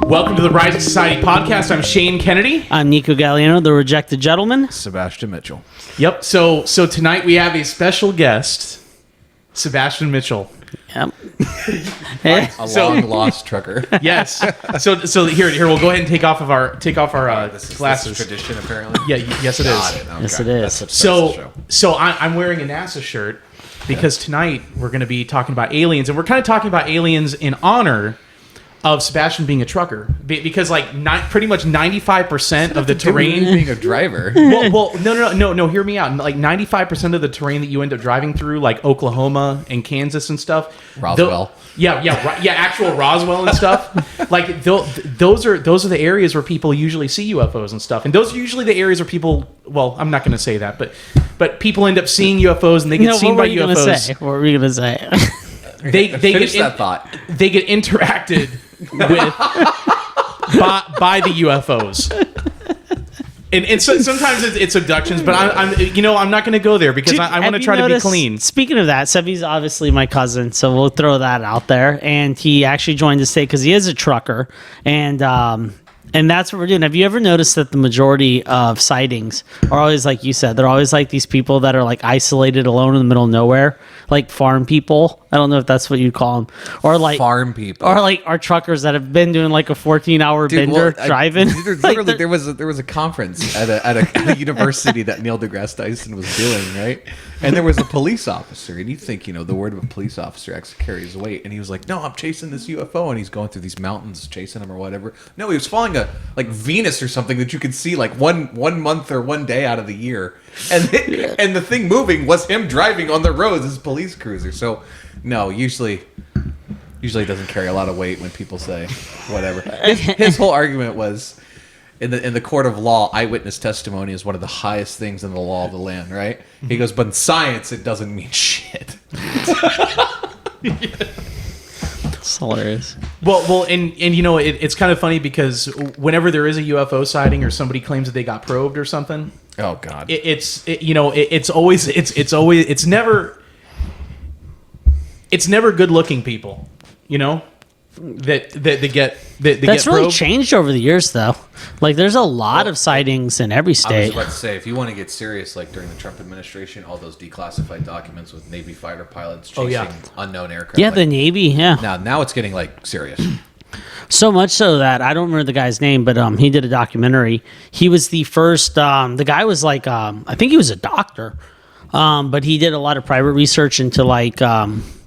Welcome to the Rising Society podcast. I'm Shane Kennedy. I'm Nico Galliano, the rejected gentleman. Sebastian Mitchell. Yep. So tonight we have a special guest, Sebastian Mitchell. Yep. Hey. A long lost trucker. Yes. So here we'll go ahead and take off our This is glasses. tradition, apparently. Yeah. Yes, it is. Got it. Okay. Yes, it is. That's a special show. So I'm wearing a NASA shirt because tonight we're going to be talking about aliens, and we're kind of talking about aliens in honor of Sebastian being a trucker, because like pretty much 95% of the terrain being a driver. well, no. Hear me out. Like 95% of the terrain that you end up driving through, like Oklahoma and Kansas and stuff, Roswell. Actual Roswell and stuff. Like those are the areas where people usually see UFOs and stuff, and those are usually the areas where people. Well, I'm not going to say that, but people end up seeing UFOs and they get seen by UFOs. What were you going to say? They Finish get that thought. They get interacted with by the UFOs. And so sometimes it's abductions, but I'm not going to go there because I want to try to be clean. Speaking of that, Sebi's obviously my cousin, so we'll throw that out there. And he actually joined the state because he is a trucker, and that's what we're doing. Have you ever noticed that the majority of sightings are always, like you said, they're always like these people that are like isolated, alone in the middle of nowhere, like farm people? I don't know if that's what you'd call them, or like farm people, or like our truckers that have been doing like a 14-hour bender driving. Literally, there was a conference at a university that Neil deGrasse Tyson was doing, right? And there was a police officer, and you think the word of a police officer actually carries weight, and he was like, "No, I'm chasing this UFO," and he's going through these mountains chasing him or whatever. No, he was following like Venus or something that you could see like one month or one day out of the year, and and the thing moving was him driving on the roads as police cruiser. So no, usually it doesn't carry a lot of weight when people say whatever. His whole argument was in the court of law, eyewitness testimony is one of the highest things in the law of the land, right? He goes, but in science it doesn't mean shit. It's hilarious. Well, and it's kind of funny because whenever there is a UFO sighting or somebody claims that they got probed or something, oh god, it's never good looking people, that get That's really probed. changed over the years, though. Like, there's a lot of sightings in every I was state. about to say, if you want to get serious, like during the Trump administration, all those declassified documents with Navy fighter pilots chasing unknown aircraft. Yeah, the Navy, yeah. Now it's getting like serious. So much so that I don't remember the guy's name, but he did a documentary. He was the first. The guy was like, I think he was a doctor, but he did a lot of private research into like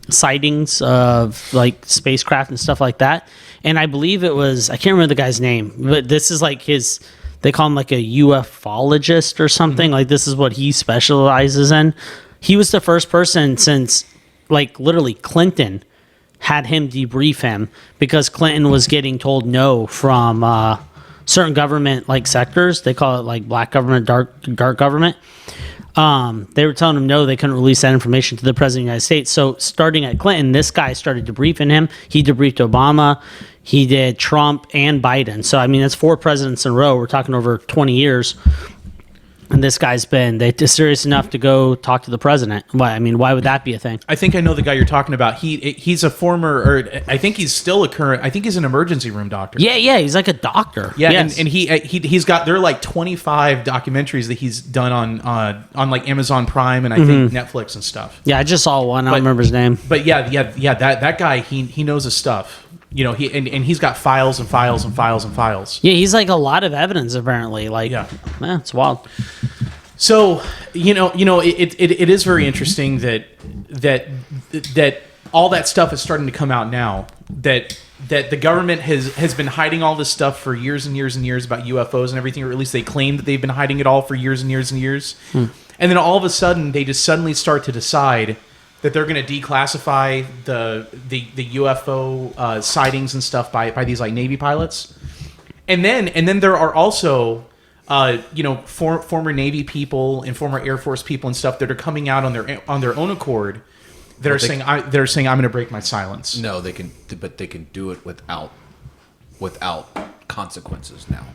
sightings of like spacecraft and stuff like that. And I believe it was, I can't remember the guy's name, but this is like they call him like a ufologist or something. Mm-hmm. Like this is what he specializes in. He was the first person since like literally Clinton had him debrief him because Clinton was getting told no from certain government like sectors. They call it like black government, dark government. They were telling him no, they couldn't release that information to the president of the United States. So starting at Clinton, this guy started debriefing him. He debriefed Obama. He did Trump and Biden. So, I mean, that's 4 presidents in a row. We're talking over 20 years. And this guy's they're serious enough to go talk to the president. Why would that be a thing? I think I know the guy you're talking about. He's a former, or I think he's still a current. I think he's an emergency room doctor. Yeah, he's like a doctor. Yeah, yes. and he's got, there are like 25 documentaries that he's done on like Amazon Prime and I think Netflix and stuff. Yeah, I just saw one. I don't remember his name. But yeah, that guy he knows his stuff. He's got files and files and files and files. Yeah, he's like a lot of evidence apparently. Like, it's wild. So, it is very interesting that all that stuff is starting to come out now. That the government has been hiding all this stuff for years and years and years about UFOs and everything, or at least they claim that they've been hiding it all for years and years and years. And then all of a sudden, they just suddenly start to decide that they're going to declassify the UFO sightings and stuff by these like Navy pilots, and then there are also former Navy people and former Air Force people and stuff that are coming out on their own accord that are saying I'm going to break my silence. No, they can, but they can do it without consequences now.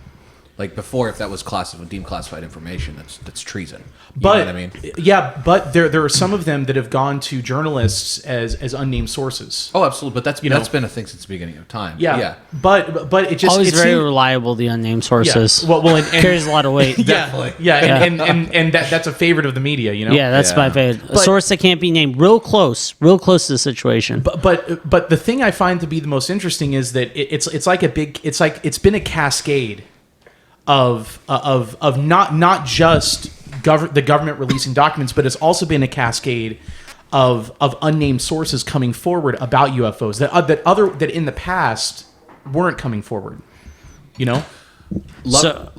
Like before, if that was deemed classified information, that's treason. You But know what I mean? yeah, but there are some of them that have gone to journalists as unnamed sources. Oh, absolutely. But that's know. been a thing since the beginning of time. Yeah. But it just Always it very seemed- reliable, the unnamed sources. Yeah. Well, and carries a lot of weight. Yeah, and that's a favorite of the media, you know. Yeah, that's my favorite. A source that can't be named, real close to the situation. But the thing I find to be the most interesting is that it's like it's been a cascade of not just the government releasing documents, but it's also been a cascade of unnamed sources coming forward about UFOs that in the past weren't coming forward. You know. Go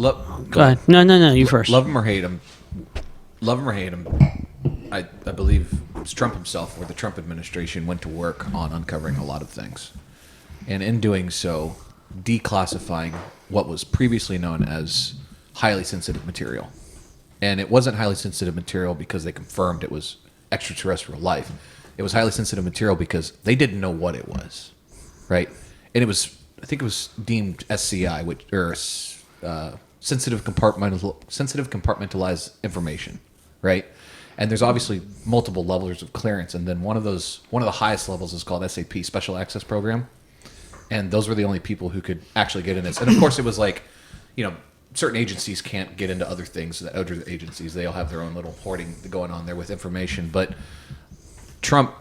ahead. No, you first. Love him or hate him. I believe it was Trump himself or the Trump administration went to work on uncovering a lot of things. And in doing so, declassifying what was previously known as highly sensitive material. And it wasn't highly sensitive material because they confirmed it was extraterrestrial life. It was highly sensitive material because they didn't know what it was, right? And I think it was deemed SCI, sensitive compartmentalized information, right? And there's obviously multiple levels of clearance, and then one of the highest levels is called SAP, Special Access Program, and those were the only people who could actually get in this. And of course, it was like, certain agencies can't get into other things. The other agencies, they all have their own little hoarding going on there with information. But Trump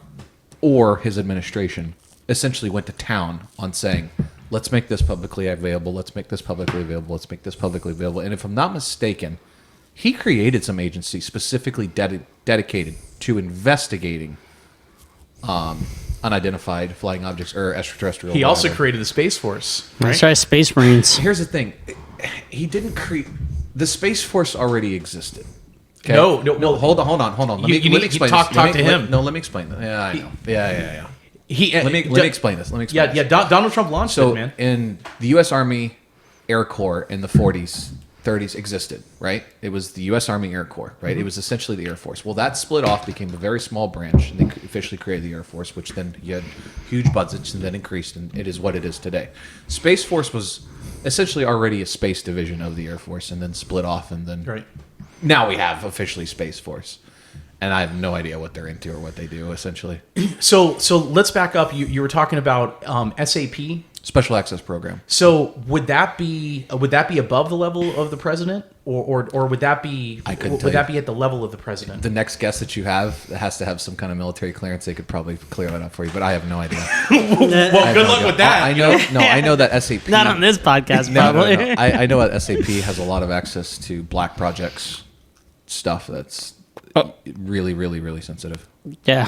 or his administration essentially went to town on saying, let's make this publicly available. Let's make this publicly available. Let's make this publicly available. And if I'm not mistaken, he created some agency specifically dedicated to investigating unidentified flying objects or extraterrestrial. He also created the Space Force. Right? That's right, Space Marines. Here's the thing. He didn't create... The Space Force already existed. Okay? No. Hold on. Let me explain talk this. to him. Let me explain that. Yeah, I know. Yeah. Let me explain this. Yeah. Donald Trump launched it, man. In the U.S. Army Air Corps in the 40s, 30s existed, right? It was the U.S. Army Air Corps, right? Mm-hmm. It was essentially the Air Force. Well, that split off, became a very small branch, and they officially created the Air Force, which then you had huge budgets and then increased, and it is what it is today. Space Force was essentially already a space division of the Air Force, and then split off, and then now we have officially Space Force. And I have no idea what they're into or what they do, essentially. So let's back up. You were talking about SAP, Special Access Program. So would that be above the level of the president, or would that be at the level of the president? The next guest that you have that has to have some kind of military clearance, they could probably clear that up for you, but I have no idea. Well, good luck with that. I know that SAP. Not on this podcast, probably. No. I know that SAP has a lot of access to black projects stuff that's really, really, really sensitive. Yeah.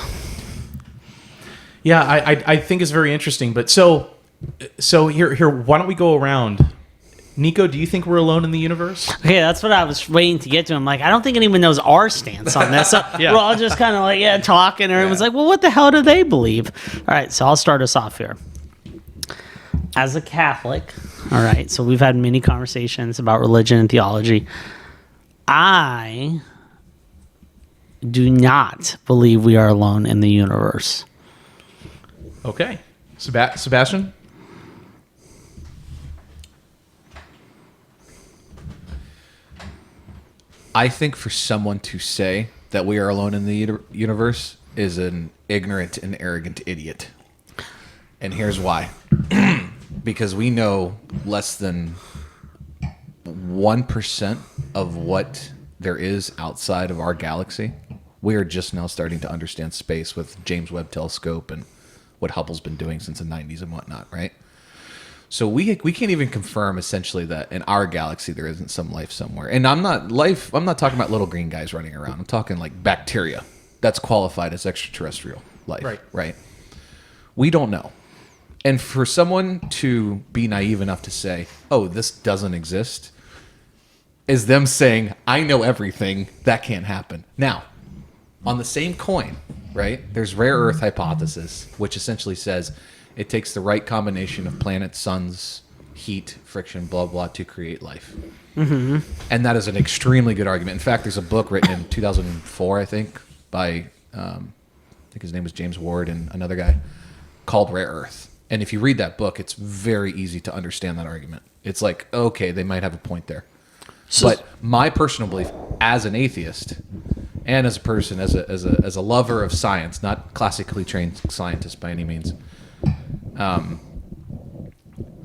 Yeah, I think it's very interesting. But so here, why don't we go around? Nico, do you think we're alone in the universe? Okay, that's what I was waiting to get to. I'm like, I don't think anyone knows our stance on this. So we're all just kind of like, talking. And everyone's like, well, what the hell do they believe? All right, so I'll start us off here. As a Catholic, all right, so we've had many conversations about religion and theology. I do not believe we are alone in the universe. Okay. Sebastian? I think for someone to say that we are alone in the universe is an ignorant and arrogant idiot. And here's why. Because we know less than 1% of what there is outside of our galaxy. We are just now starting to understand space with James Webb Telescope and what Hubble's been doing since the 90s and whatnot, right? So we can't even confirm essentially that in our galaxy there isn't some life somewhere. And I'm not talking about little green guys running around. I'm talking like bacteria that's qualified as extraterrestrial life, right? We don't know. And for someone to be naive enough to say, "Oh, this doesn't exist," is them saying, "I know everything. That can't happen." Now, on the same coin, right? There's rare earth hypothesis, which essentially says it takes the right combination of planets, suns, heat, friction, blah, blah, to create life. Mm-hmm. And that is an extremely good argument. In fact, there's a book written in 2004, I think, by, I think his name was James Ward and another guy, called Rare Earth. And if you read that book, it's very easy to understand that argument. It's like, okay, they might have a point there. But my personal belief as an atheist and as a person, as a lover of science, not classically trained scientist by any means,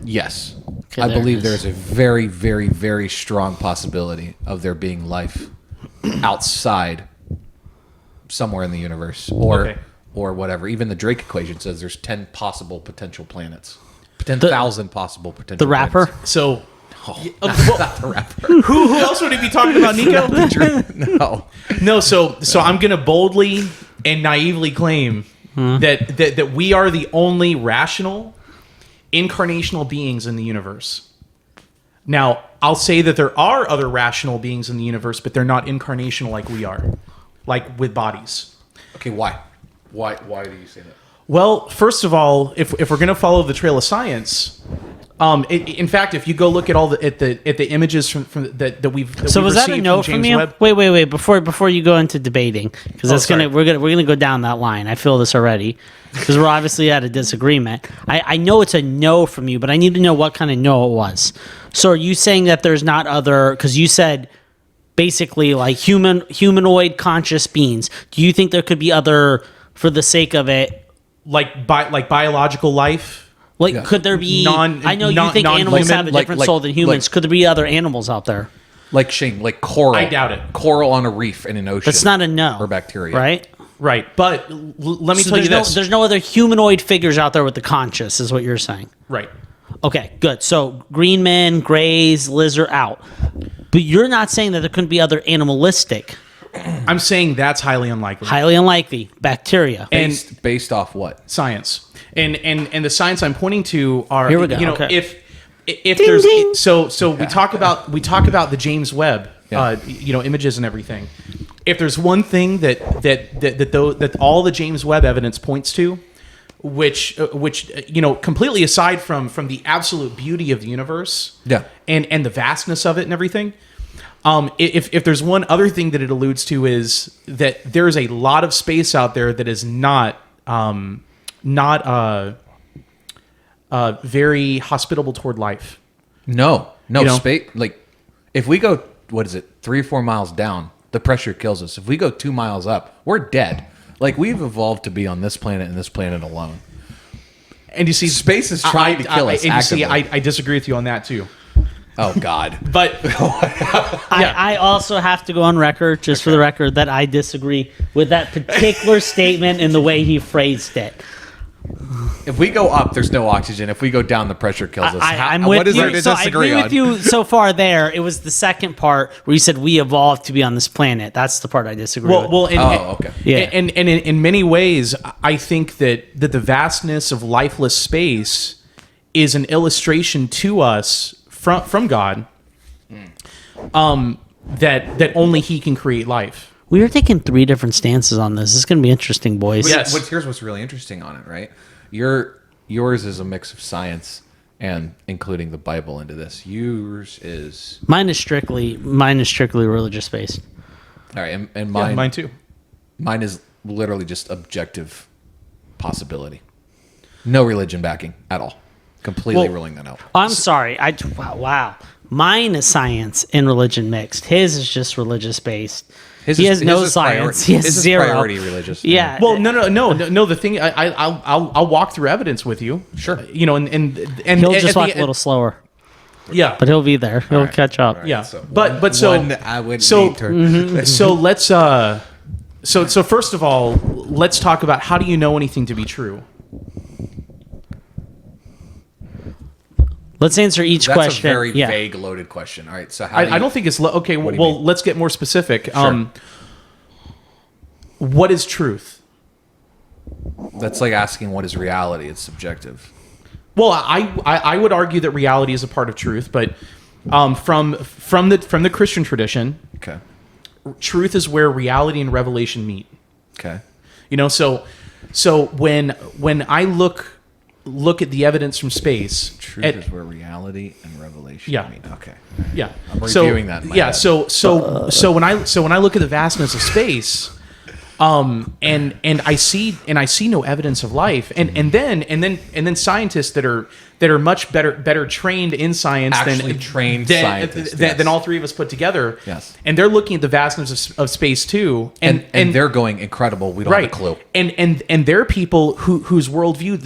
yes, Okay, I there it believe is. there's a very, very, very strong possibility of there being life outside somewhere in the universe or whatever. Even the Drake equation says there's 10 possible potential planets. 10,000 possible potential The rapper? planets. So, Not the rapper. who else would he be talking about, Nico? No. No, so I'm going to boldly and naively claim that we are the only rational, incarnational beings in the universe. Now, I'll say that there are other rational beings in the universe, but they're not incarnational like we are, like with bodies. Okay, why? Why do you say that? Well, first of all, if we're going to follow the trail of science, in fact, if you go look at all the images from that we've So was that a received no from from James you? Webb, Wait. Before you go into debating, because that's sorry. we're gonna go down that line. I feel this already because we're obviously at a disagreement. I know it's a no from you, but I need to know what kind of no it was. So are you saying that there's not other? Because you said basically like humanoid conscious beings. Do you think there could be other, for the sake of it? like biological life. Like, Yeah. could there be? I know you non- think animals non-human, have a like- different like- soul than humans. like- Could there be other animals out there? Like Shane, like coral. I doubt it. Coral on a reef in an ocean. That's not a no. Or bacteria. right? Right, but let me So tell you there's this. there's no other humanoid figures out there with the conscious, is what you're saying. Right. Okay, good. So green men, grays, lizard out. But you're not saying that there couldn't be other animalistic, I'm saying that's highly unlikely. highly unlikely bacteria. And Based off what? science, and the science I'm pointing to are, Here we go, you know, okay. if Ding, there's ding. so we talk about the James Webb, Yeah. you know, images and everything. If there's one thing that all the James Webb evidence points to, which you know, completely aside from the absolute beauty of the universe, Yeah. and the vastness of it and everything. If there's one other thing that it alludes to is that there's a lot of space out there that is not very hospitable toward life. No. You know? Space. Like, if we go, 3 or 4 miles down, the pressure kills us. If we go 2 miles up, we're dead. Like, we've evolved to be on this planet and this planet alone. And you see, Space is trying to kill us And you see, actively. I disagree with you on that too. Oh, God. But I also have to go on record, just for the record, that I disagree with that particular statement and the way he phrased it. If we go up, there's no oxygen. If we go down, the pressure kills us. I'm What with is you. there to So I disagree agree on? with you so far there. It was the second part where you said we evolved to be on this planet. That's the part I disagree with. well, Okay. Yeah. And in many ways, I think that the vastness of lifeless space is an illustration to us from God, that only He can create life. We are taking 3 different stances on this. This is going to be interesting, boys. Yes. Here's what's really interesting on it, right? Yours is a mix of science and including the Bible into this. Yours is Mine is strictly religious based. all right, and Yeah, mine mine too. Mine is literally just objective possibility, no religion backing at all. Completely Well- ruling that out. I'm sorry. Wow. Mine is science and religion mixed. His is just religious based. He has no science. He has His is zero. priority religious. Yeah. Well, no. The thing, I'll walk through evidence with you. Sure. You know, and He'll at just the walk end- a little slower, Yeah, but he'll be there. He'll right. catch up. All right, yeah. so But so one I would so need to- so let's so first of all, let's talk about how do you know anything to be true? Let's answer each That's question. a very yeah. vague, loaded question. All right, so how I don't think it's okay. What do you Well, mean? let's get more specific. Sure. What is truth? That's like asking what is reality. It's subjective. Well, I would argue that reality is a part of truth, but from the Christian tradition, Okay. truth is where reality and revelation meet. Okay. You know, so when I look at the evidence from space, Truth is where reality and revelation Yeah. meet. Okay. yeah, I'm reviewing that in my yeah, head. so when I look at the vastness of space, And I see no evidence of life, and then scientists that are much better trained in science than all three of us put together. Yes. And they're looking at the vastness of space too, and they're going incredible. We don't have a clue. And there are people whose worldview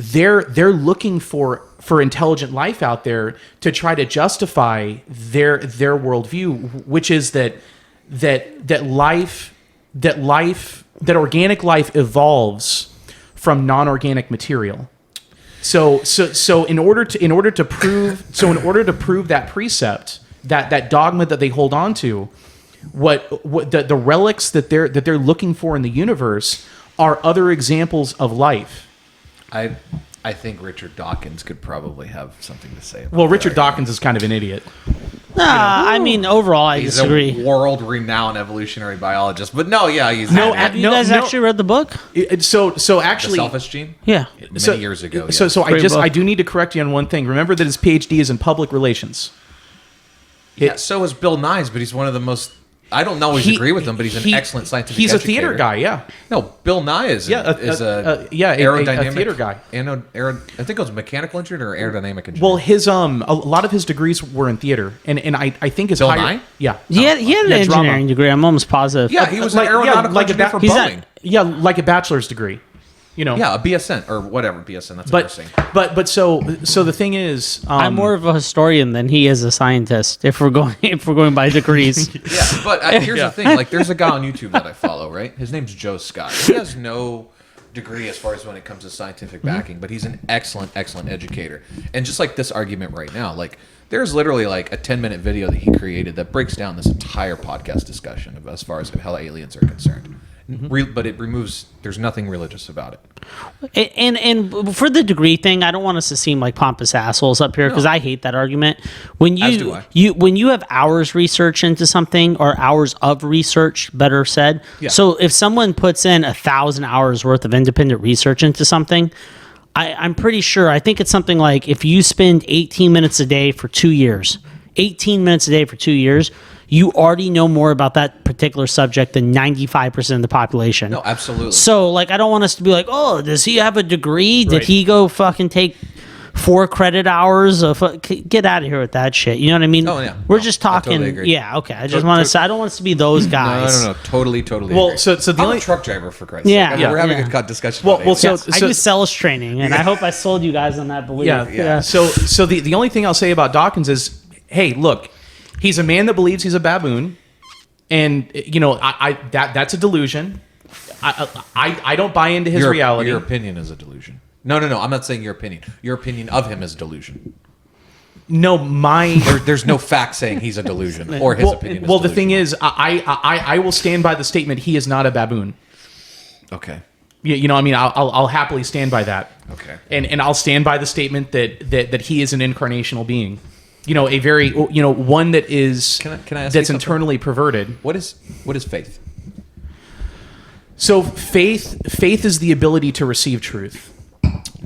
they're looking for intelligent life out there to try to justify their worldview, which is that organic life evolves from non-organic material. So in order to prove that precept, that dogma that they hold on to, what the relics that they're looking for in the universe are other examples of life. I think Richard Dawkins could probably have something to say about Well, Richard Dawkins is kind of an idiot. I mean, overall, I disagree. He's a world-renowned evolutionary biologist, but he's Have you guys actually read the book? So actually, The Selfish Gene? Yeah. Many years ago. So Great book. I do need to correct you on one thing. Remember that his PhD is in public relations. So is Bill Nye's, but he's one of the most. I don't always agree with him, but he's an excellent scientific. He's educator. a theater guy, yeah. No, Bill Nye is a aerodynamic a theater guy. I think it was mechanical engineer or aerodynamic engineer. Well, his a lot of his degrees were in theater, and I think his Bill higher, Nye? yeah, He had an engineering drama. degree. I'm almost positive. Yeah, he was an aeronautical engineer for Boeing. Like a bachelor's degree. Yeah, a BSN or whatever BSN. That's embarrassing. But so the thing is, I'm more of a historian than he is a scientist. If we're going by degrees. Yeah, but here's the thing. Like, there's a guy on YouTube that I follow. Right, his name's Joe Scott. He has no degree as far as when it comes to scientific backing, but he's an excellent educator. And just like this argument right now, like there's literally like a 10-minute video that he created that breaks down this entire podcast discussion of as far as how aliens are concerned. But it removes. There's nothing religious about it. And for the degree thing, I don't want us to seem like pompous assholes up here because I hate that argument. When when you have hours research into something or hours of research, better said. Yeah. So if someone puts in 1,000 hours worth of independent research into something, I'm pretty sure. I think it's something like if you spend 18 minutes a day for 2 years, 18 minutes a day for 2 years. You already know more about that particular subject than 95% of the population. No, absolutely. So, like, I don't want us to be like, oh, does he have a degree? Did Right. he go fucking take 4 credit hours? Get out of here with that shit. You know what I mean? Oh, yeah. We're No, just I talking. totally agree. Yeah, okay. I just want to say, I don't want us to be those guys. No. Totally. Well, agree. so the I'm only a truck driver for Christ's Yeah, sake. yeah, We're having yeah. a discussion. Well, about well, aliens. so- I do sales training, and I hope I sold you guys on that belief. Yeah. So the only thing I'll say about Dawkins is, hey, look, he's a man that believes he's a baboon. And that's a delusion. I don't buy into his reality. Your opinion is a delusion. No. I'm not saying your opinion. Your opinion of him is a delusion. No, There's no fact saying he's a delusion or his opinion. Is well, the thing delusional. is, I will stand by the statement. He is not a baboon. Okay. I mean, I'll happily stand by that. Okay. And I'll stand by the statement that he is an incarnational being. A very one that is Can I ask you that's something? internally perverted. What is faith? So faith is the ability to receive truth.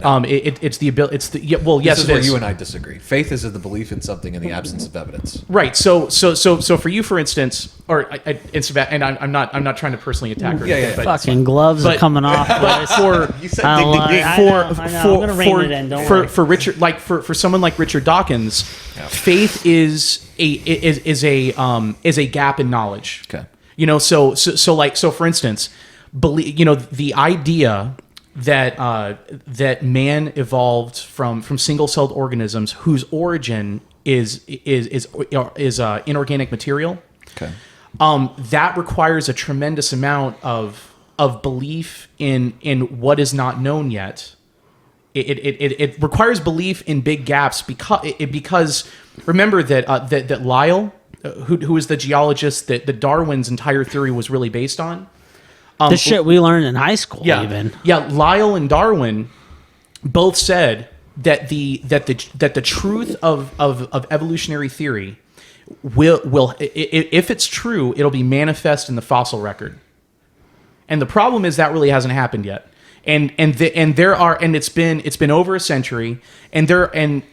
It's the ability. Yes, This is it where is. you and I disagree. Faith is the belief in something in the absence of evidence. Right. So for you, for instance, and I'm not trying to personally attack her. Yeah. But Fucking gloves are But- coming off. boys. for You said I ding, ding, love- ding. I know, I'm gonna rein it in, don't worry. for Richard, like for someone like Richard Dawkins, faith is a gap in knowledge. Okay. So for instance, believe the idea that man evolved from single-celled organisms whose origin is inorganic material. Okay. That requires a tremendous amount of belief in what is not known yet. It requires belief in big gaps because remember that Lyell, who is the geologist that Darwin's entire theory was really based on. The shit we learned in high school, even. Yeah, Lyell and Darwin both said that the truth of evolutionary theory will if it's true, it'll be manifest in the fossil record. And the problem is that really hasn't happened yet. and it's been over a century, and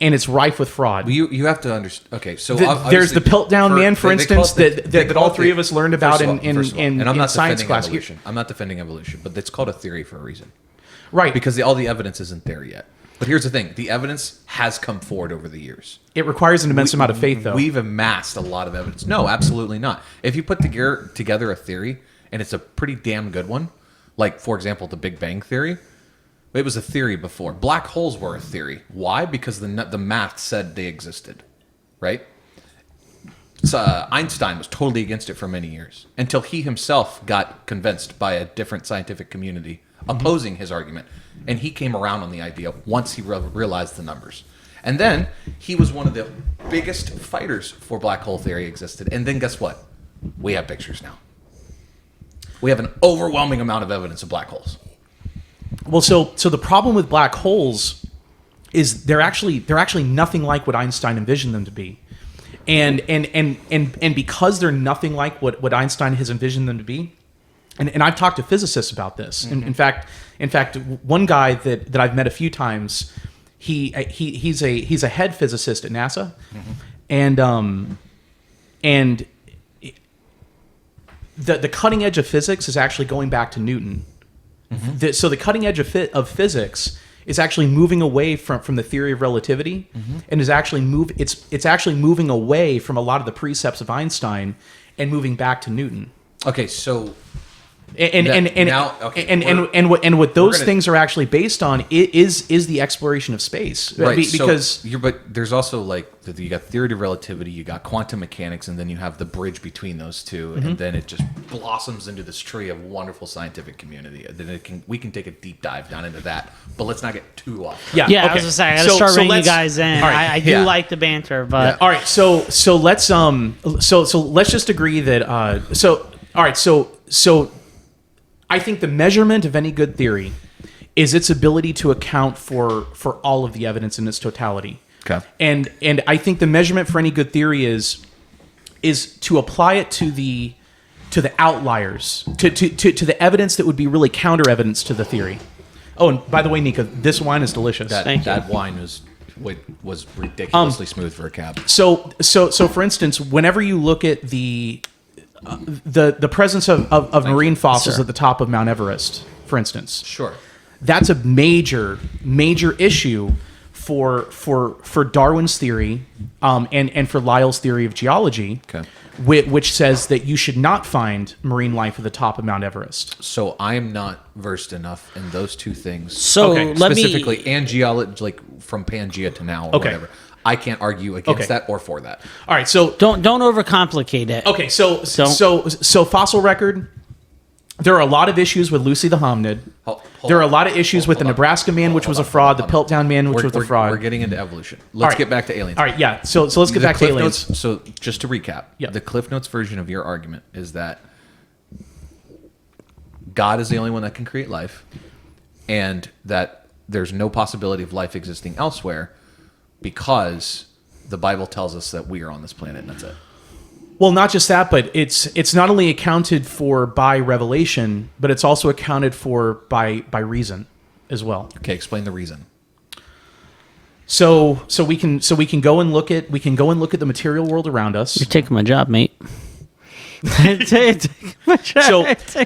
it's rife with fraud. You have to understand. Okay, so There's the Piltdown Man, for instance, that all three of us learned about in and I'm not science defending class. evolution. I'm not defending evolution, but it's called a theory for a reason, Right? because all the evidence isn't there yet. But here's the thing: the evidence has come forward over the years. It requires an immense amount of faith, though. We've amassed a lot of evidence. No, absolutely not. If you put together a theory, and it's a pretty damn good one, like, for example, the Big Bang Theory, it was a theory before. Black holes were a theory. Why? Because the math said they existed, right? So, Einstein was totally against it for many years, until he himself got convinced by a different scientific community opposing his argument. And he came around on the idea once he realized the numbers. And then he was one of the biggest fighters for black hole theory existed. And then guess what? We have pictures now. We have an overwhelming amount of evidence of black holes. Well, so the problem with black holes is they're actually nothing like what Einstein envisioned them to be. And because they're nothing like what Einstein has envisioned them to be, and I've talked to physicists about this. In fact, one guy that I've met a few times, he's a head physicist at NASA, and the cutting edge of physics is actually going back to Newton. So the cutting edge of physics is actually moving away from the theory of relativity, and is actually it's actually moving away from a lot of the precepts of Einstein and moving back to Newton. Okay, so what those things are actually based on is the exploration of space, right? Because but there's also like you got theory of relativity, you got quantum mechanics, and then you have the bridge between those two, and then it just blossoms into this tree of wonderful scientific community. Then we can take a deep dive down into that, but let's not get too off. Yeah, okay. I was gonna say I gotta start bringing you guys in. Right, I do like the banter, but all right. So let's let's just agree that so I think the measurement of any good theory is its ability to account for all of the evidence in its totality. Okay. And I think the measurement for any good theory is to apply it to the outliers, to the evidence that would be really counter evidence to the theory. Oh, and by the way, Nico, this wine is delicious. That wine was ridiculously smooth for a cab. So for instance, whenever you look at the presence of marine fossils at the top of Mount Everest, for instance, Sure. that's a major issue for Darwin's theory, and for Lyell's theory of geology, Okay. which says that you should not find marine life at the top of Mount Everest. So I am not versed enough in those two things. So Okay. let me Specifically, and geology, like from Pangea to now, or Okay. whatever. I can't argue against Okay. that or for that. All right, so don't overcomplicate it. okay, so fossil record. There are a lot of issues with Lucy the Hominid. There are a lot of issues with the Nebraska Man, which was a fraud, the Piltdown Man, which was a fraud. We're getting into evolution. Let's right. get back to aliens. All right, yeah. So let's get back to Cliff aliens. Notes, so just to recap, Yeah. the Cliff Notes version of your argument is that God is the only one that can create life, and that there's no possibility of life existing elsewhere because the Bible tells us that we are on this planet, and that's it. Well, not just that, but it's not only accounted for by revelation, but it's also accounted for by reason as well. Okay, explain the reason. So we can go and look at the material world around us. You're taking my job, mate.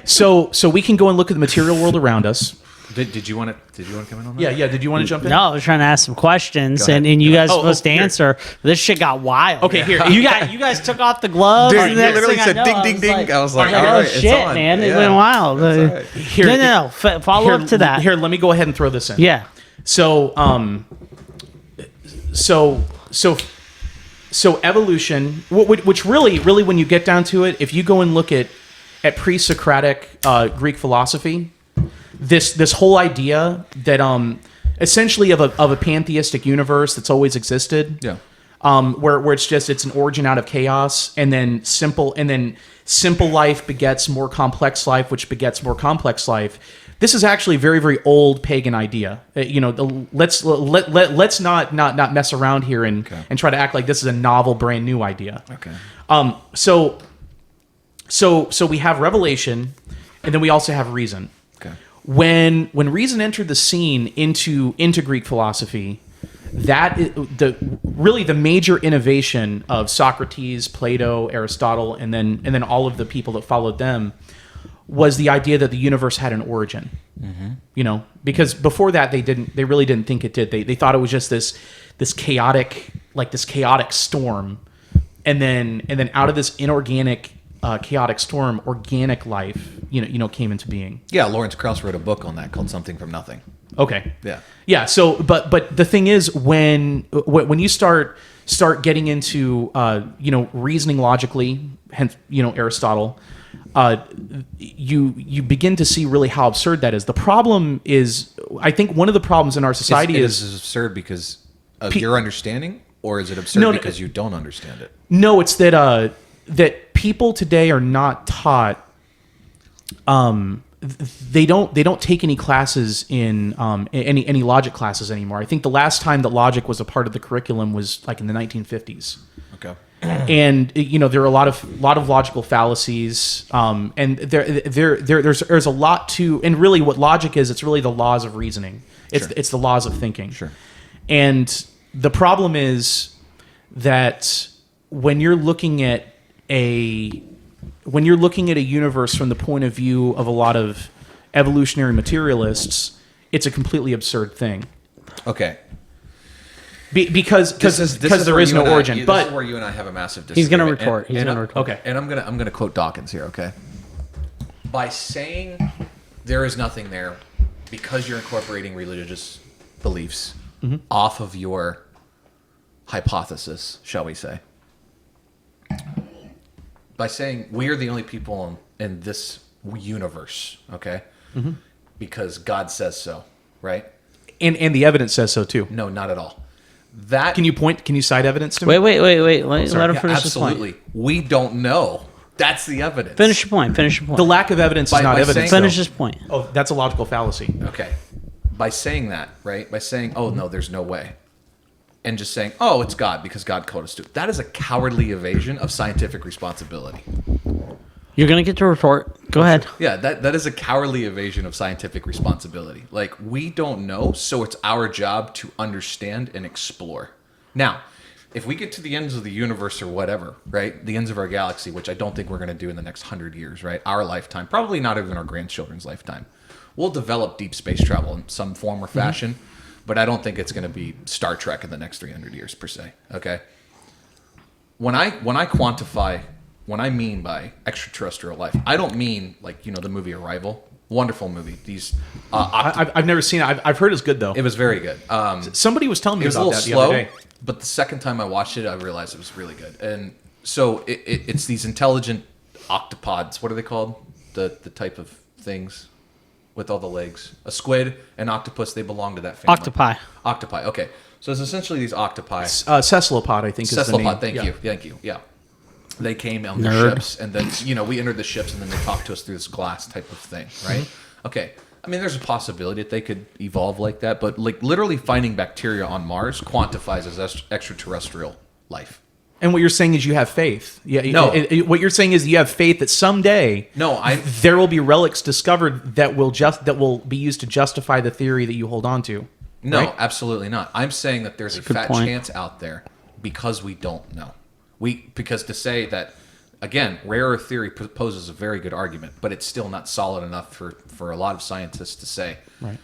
So we can go and look at the material world around us. Did you want to come in on that? Yeah. Did you want to jump in? No, I was trying to ask some questions, Go ahead. and you guys are Oh, supposed to here. answer. This shit got wild. Okay, here. you guys took off the gloves. Dude, and you the next literally thing I said know, ding, I ding, was ding. I was like, oh all right, it's shit, on. man, it Yeah. went wild. That's all right. Here- No. Follow up to that. Here, let me go ahead and throw this in. Yeah. So evolution, which really, when you get down to it, if you go and look at pre-Socratic Greek philosophy, this whole idea that essentially of a pantheistic universe that's always existed, Yeah. where it's an origin out of chaos, and then simple life begets more complex life, which begets more complex life. This is actually a very, very old pagan idea. Let's not mess around here and try to act like this is a novel, brand new idea. Okay. So we have revelation, and then we also have reason. Okay. when reason entered the scene into Greek philosophy, that the major innovation of Socrates, Plato, Aristotle, and then all of the people that followed them was the idea that the universe had an origin. You know, because before that they really didn't think it did. They thought it was just this chaotic storm, and then out of this inorganic chaotic storm, organic life came into being. Yeah, Lawrence Krauss wrote a book on that called Something from Nothing. Okay. Yeah. So, but the thing is, when you start getting into reasoning logically, hence Aristotle, you begin to see really how absurd that is. The problem is, I think one of the problems in our society is absurd because of your understanding, or is it absurd because you don't understand it? No, it's that that people today are not taught. They don't take any classes in any logic classes anymore. I think the last time that logic was a part of the curriculum was like in the 1950s. Okay. And there are a lot of logical fallacies, and there's a lot to, and really what logic is, it's really the laws of reasoning. It's the laws of thinking. Sure. And the problem is that when you're looking at a universe from the point of view of a lot of evolutionary materialists, it's a completely absurd thing. Okay. Because there is no origin. This is where you and I have a massive disagreement. He's going to retort. Okay. And I'm gonna quote Dawkins here. Okay. By saying there is nothing there, because you're incorporating religious beliefs off of your hypothesis, shall we say? By saying we are the only people in this universe, okay? Because God says so, right? And the evidence says so too. No, not at all. That Can you cite evidence to me? Wait. Let him finish his point. absolutely. We don't know. That's the evidence. Finish your point. The lack of evidence is not by evidence. Finish his point. Oh, that's a logical fallacy. Okay. By saying that, right? By saying, oh, no, there's no way. And just saying, oh, it's God because God called us to it. That is a cowardly evasion of scientific responsibility. You're going to get to retort. Go ahead. Yeah, that is a cowardly evasion of scientific responsibility. Like, we don't know, so it's our job to understand and explore. Now, if we get to the ends of the universe or whatever, right? The ends of our galaxy, which I don't think we're going to do in the next 100 years, right? Our lifetime, probably not even our grandchildren's lifetime. We'll develop deep space travel in some form or fashion, but I don't think it's going to be Star Trek in the next 300 years per se, okay? When I quantify, when I mean by extraterrestrial life, I don't mean like, the movie Arrival. Wonderful movie. These I've never seen it. I've heard it's good though. It was very good. Somebody was telling me It was a about little that slow, the other day. but the second time I watched it, I realized it was really good. And so it's these intelligent octopods. What are they called? The type of things with all the legs. A squid, an octopus, they belong to that family. Octopi. Okay. So it's essentially these octopi. Cephalopod, I think is the name. Cephalopod. Thank you. Yeah. They came on the ships, and then we entered the ships, and then they talked to us through this glass type of thing, right? Okay. I mean, there's a possibility that they could evolve like that, but like literally finding bacteria on Mars quantifies as extraterrestrial life. And what you're saying is you have faith. Yeah. No. What you're saying is you have faith that someday there will be relics discovered that will be used to justify the theory that you hold on to. No, right? absolutely not. I'm saying that there's a fat chance out there because we don't know. Because to say that, again, rare earth theory poses a very good argument, but it's still not solid enough for a lot of scientists to say, right.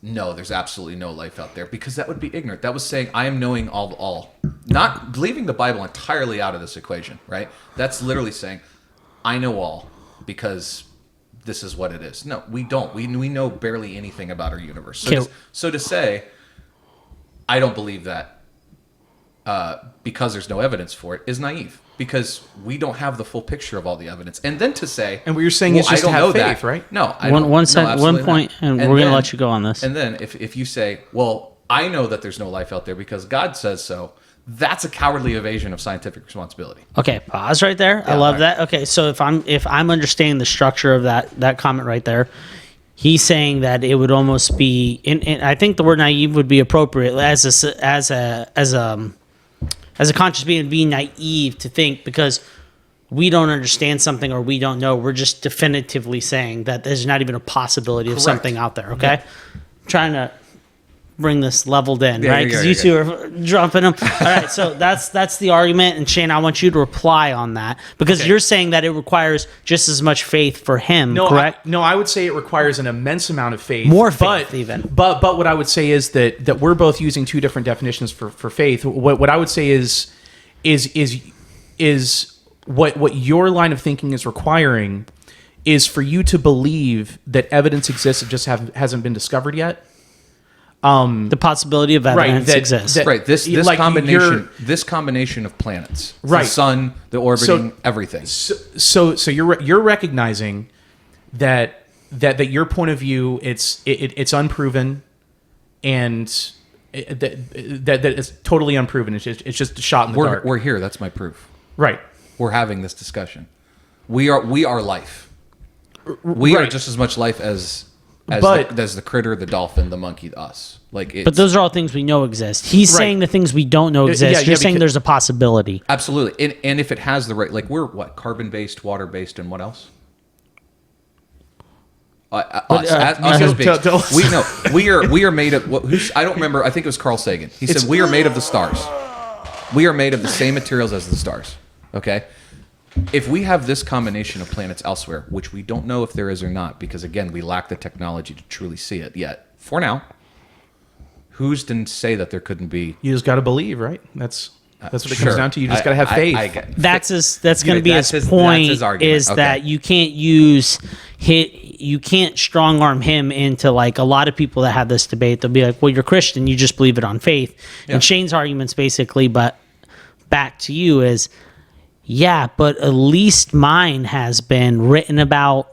No, there's absolutely no life out there, because that would be ignorant. That was saying I am knowing all. Not leaving the Bible entirely out of this equation, right? That's literally saying I know all because this is what it is. No, we don't. We know barely anything about our universe. So to say I don't believe that because there's no evidence for it is naive, because we don't have the full picture of all the evidence. And then to say, and what you're saying is just to have faith, right? No, one point, and we're going to let you go on this. And then if you say, well, I know that there's no life out there because God says so, that's a cowardly evasion of scientific responsibility. Okay, pause right there. I love that. Okay, so if I'm understanding the structure of that comment right there, he's saying that it would almost be, and I think the word naive would be appropriate as a conscious being, being naive to think, because we don't understand something or we don't know. We're just definitively saying that there's not even a possibility of something out there. Okay, trying to bring this leveled in, right? Because you two are dropping them. All right, so that's the argument. And Shane, I want you to reply on that because you're saying that it requires just as much faith for him, correct? I would say it requires an immense amount of faith. More faith, even. But what I would say is that we're both using two different definitions for faith. What I would say is what your line of thinking is requiring is for you to believe that evidence exists, it just hasn't been discovered yet. The possibility of evidence exists. This combination of planets, right? The sun, the orbiting, everything. So you're recognizing that your point of view it's unproven, and that it's totally unproven. It's just a shot in the dark. We're here. That's my proof. Right. We're having this discussion. We are life. We are just as much life as the critter, the dolphin, the monkey, us. But those are all things we know exist. He's saying the things we don't know exist. You're saying there's a possibility. Absolutely. And if it has the right, we're what? Carbon-based, water-based, and what else? Us as based. We are made of, I don't remember, I think it was Carl Sagan. He said, we are made of the stars. We are made of the same materials as the stars. Okay? If we have this combination of planets elsewhere, which we don't know if there is or not, because again, we lack the technology to truly see it yet. For now, who's to say that there couldn't be? You just got to believe, right? That's what it comes down to. You just got to have faith. That's going to be his point. His is that you can't you can't strong arm him into a lot of people that have this debate. They'll be like, well, you're Christian, you just believe it on faith. Yeah. And Shane's argument's basically, but back to you is, yeah, but at least mine has been written about.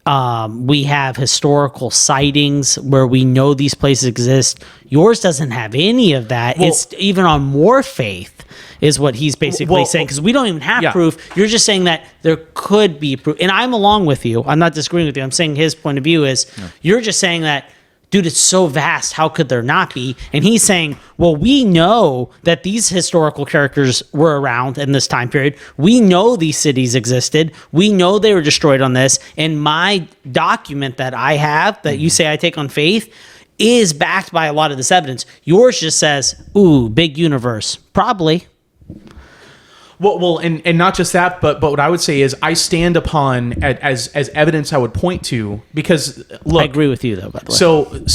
We have historical sightings where we know these places exist. Yours doesn't have any of that. Well, it's even on more faith is what he's basically saying, because we don't even have proof. You're just saying that there could be proof. And I'm along with you. I'm not disagreeing with you. I'm saying his point of view is you're just saying that, dude, it's so vast. How could there not be? And he's saying, well, we know that these historical characters were around in this time period. We know these cities existed. We know they were destroyed on this. And my document that I have, that you say I take on faith, is backed by a lot of this evidence. Yours just says, ooh, big universe. Probably. Well, and not just that, but what I would say is I stand upon as evidence I would point to, because look, I agree with you though, by the way.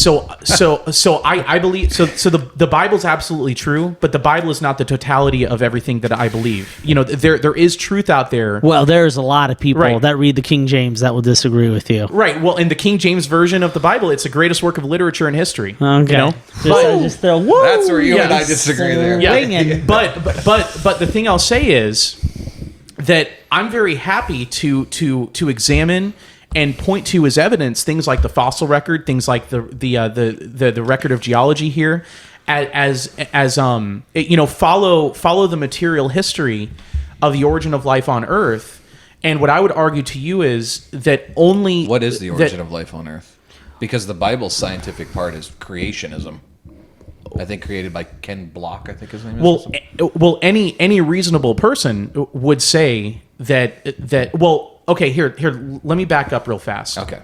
So I believe the Bible's absolutely true, but the Bible is not the totality of everything that I believe. There is truth out there. Well, there's a lot of people that read the King James that will disagree with you. Right. Well, in the King James version of the Bible, it's the greatest work of literature in history. Okay. That's where you and I disagree there. Yeah. But the thing I'll say is that I'm very happy to examine and point to as evidence things like the fossil record, things like the record of geology here, follow the material history of the origin of life on Earth. And what I would argue to you is that only what is the origin of life on Earth? Because the Bible's scientific part is creationism. I think created by Ken Block, I think his name is. Well, any reasonable person would say that. Well, okay, here, let me back up real fast. Okay.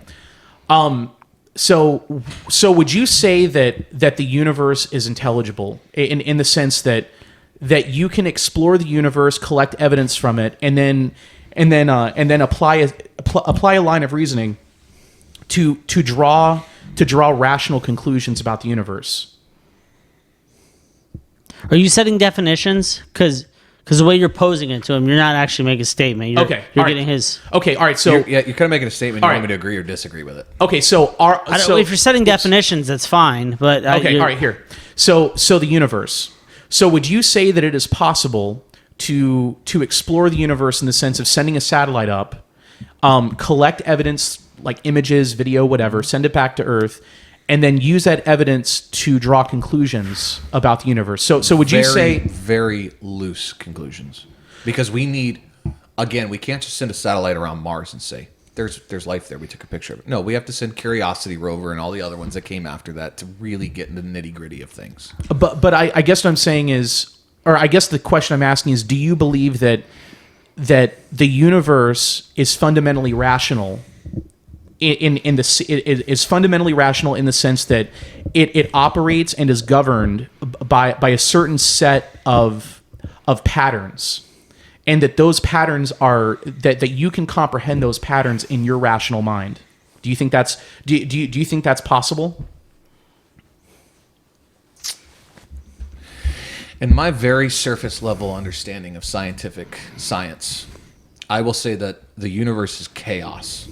So would you say that the universe is intelligible in the sense that you can explore the universe, collect evidence from it, and then apply a line of reasoning to draw rational conclusions about the universe? Are you setting definitions? Because the way you're posing it to him, you're not actually making a statement. You're getting his. Okay, all right. So you're kind of making a statement. You want me to agree or disagree with it? Okay, so if you're setting definitions, that's fine. But okay, all right. Here, so the universe. So would you say that it is possible to explore the universe in the sense of sending a satellite up, collect evidence like images, video, whatever, send it back to Earth, and then use that evidence to draw conclusions about the universe? So would you say very loose conclusions? Because we need, again, we can't just send a satellite around Mars and say there's life there. We took a picture of it. No, we have to send Curiosity rover and all the other ones that came after that to really get into the nitty gritty of things. But I guess what I'm saying is, or I guess the question I'm asking is, do you believe that the universe is fundamentally rational is fundamentally rational in the sense that it operates and is governed by a certain set of patterns, and that those patterns are that you can comprehend those patterns in your rational mind. Do you think that's do you think that's possible? In my very surface level understanding of science, I will say that the universe is chaos.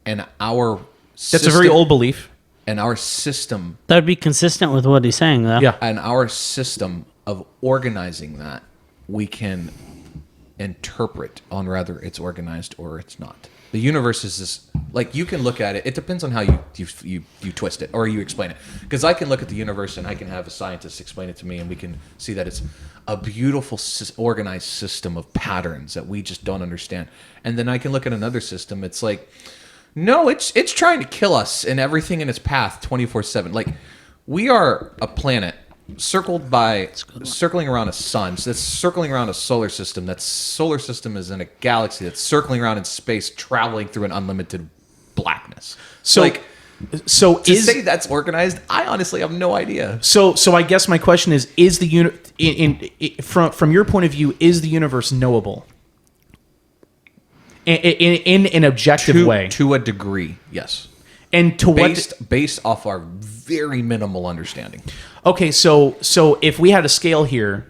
And our That's a very old belief. And our system... That would be consistent with what he's saying, though. Yeah. And our system of organizing that, we can interpret on whether it's organized or it's not. The universe is this... Like, you can look at it. It depends on how you twist it or you explain it. Because I can look at the universe and I can have a scientist explain it to me, and we can see that it's a beautiful organized system of patterns that we just don't understand. And then I can look at another system. It's like... No, it's trying to kill us and everything in its path 24/7. Like, we are a planet circling around a sun. So that's circling around a solar system. That solar system is in a galaxy that's circling around in space, traveling through an unlimited blackness. So to say that's organized, I honestly have no idea. So I guess my question is the from your point of view, is the universe knowable? In an objective way, to a degree, yes, and to based off our very minimal understanding. Okay, so if we had a scale here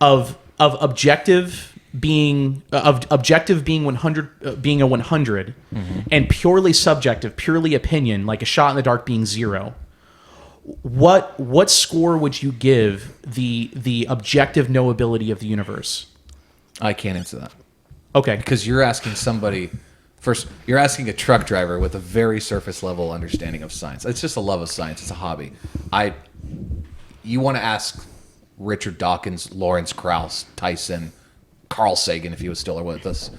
of objective being 100 being a 100, and purely subjective, purely opinion, like a shot in the dark being 0, what score would you give the objective knowability of the universe? I can't answer that. Okay. Because you're asking somebody, first, you're asking a truck driver with a very surface level understanding of science. It's just a love of science. It's a hobby. You want to ask Richard Dawkins, Lawrence Krauss, Tyson, Carl Sagan, if he was still with us,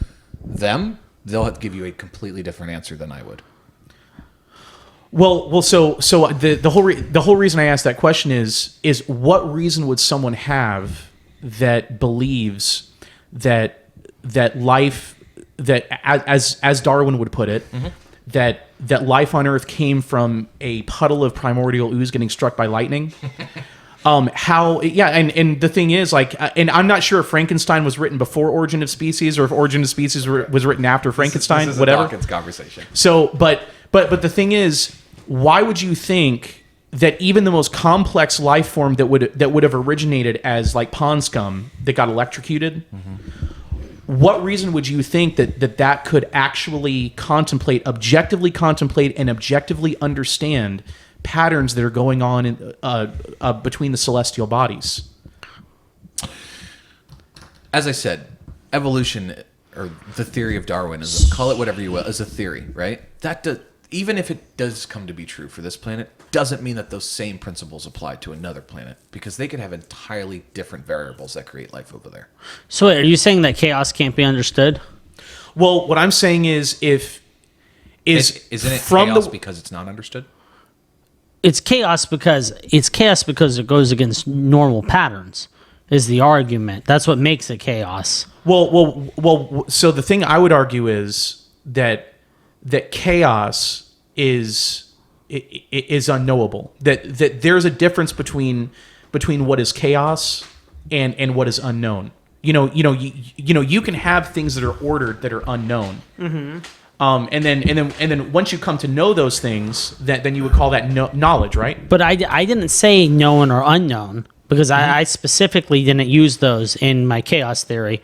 they'll give you a completely different answer than I would. Well, so the whole reason I asked that question is what reason would someone have that believes that life, that as Darwin would put it, that life on Earth came from a puddle of primordial ooze getting struck by lightning? And the thing is, like, and I'm not sure if Frankenstein was written before Origin of Species or if Origin of Species was written after Frankenstein. This is whatever. A Dawkins conversation. So, but the thing is, why would you think that even the most complex life form that would have originated as like pond scum that got electrocuted? What reason would you think that could actually objectively contemplate and objectively understand patterns that are going on in, between the celestial bodies? As I said, evolution, or the theory of Darwinism, call it whatever you will, is a theory, right? Even if it does come to be true for this planet, doesn't mean that those same principles apply to another planet, because they could have entirely different variables that create life over there. So are you saying that chaos can't be understood? Well, what I'm saying isn't it chaos because it's not understood? It's chaos because it goes against normal patterns, is the argument. That's what makes it chaos. Well. So the thing I would argue is that chaos is unknowable. That there's a difference between what is chaos and what is unknown. You can have things that are ordered that are unknown. And then once you come to know those things, then you would call that knowledge, right? But I didn't say known or unknown, because I specifically didn't use those in my chaos theory,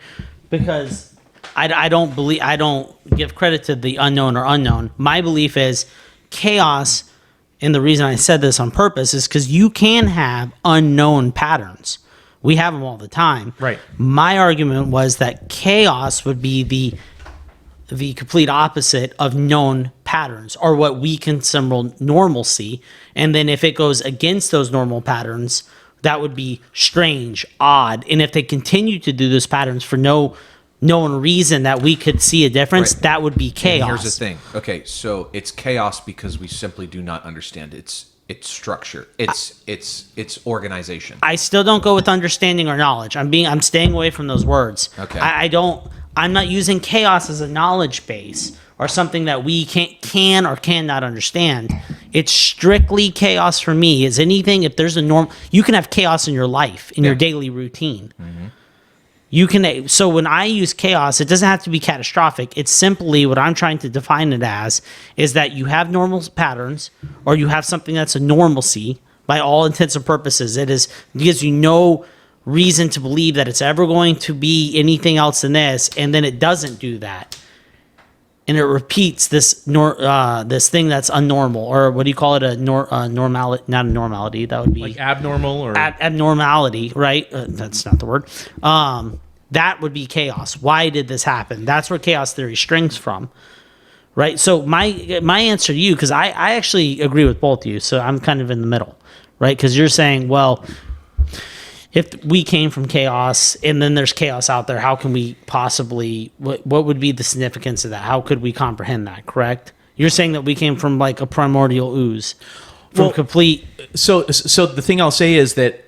because I don't give credit to the unknown or unknown. My belief is chaos, and the reason I said this on purpose is because you can have unknown patterns. We have them all the time. Right. My argument was that chaos would be the complete opposite of known patterns, or what we consider normalcy. And then if it goes against those normal patterns, that would be strange, odd. And if they continue to do those patterns for no known reason that we could see a difference, right, that would be chaos. And here's the thing. Okay, so it's chaos because we simply do not understand its structure, its organization. I still don't go with understanding or knowledge. I'm staying away from those words. Okay. I don't I'm not using chaos as a knowledge base or something that we can or cannot understand. It's strictly chaos for me. Is anything, if there's a norm, you can have chaos in your life, in your daily routine. You can, so when I use chaos, it doesn't have to be catastrophic. It's simply what I'm trying to define it as is that you have normal patterns or you have something that's a normalcy by all intents and purposes. It gives you no reason to believe that it's ever going to be anything else than this, and then it doesn't do that. And it repeats this this thing that's unnormal, or what do you call it? Normality, not a normality. That would be Like abnormal or abnormality, right? That's not the word. That would be chaos. Why did this happen? That's where chaos theory strings from, right? So my answer to you, because I actually agree with both of you, so I'm kind of in the middle, right? Because you're saying, well, if we came from chaos and then there's chaos out there, how can we possibly, what would be the significance of that? How could we comprehend that, correct? You're saying that we came from like a primordial ooze, from complete. So the thing I'll say is that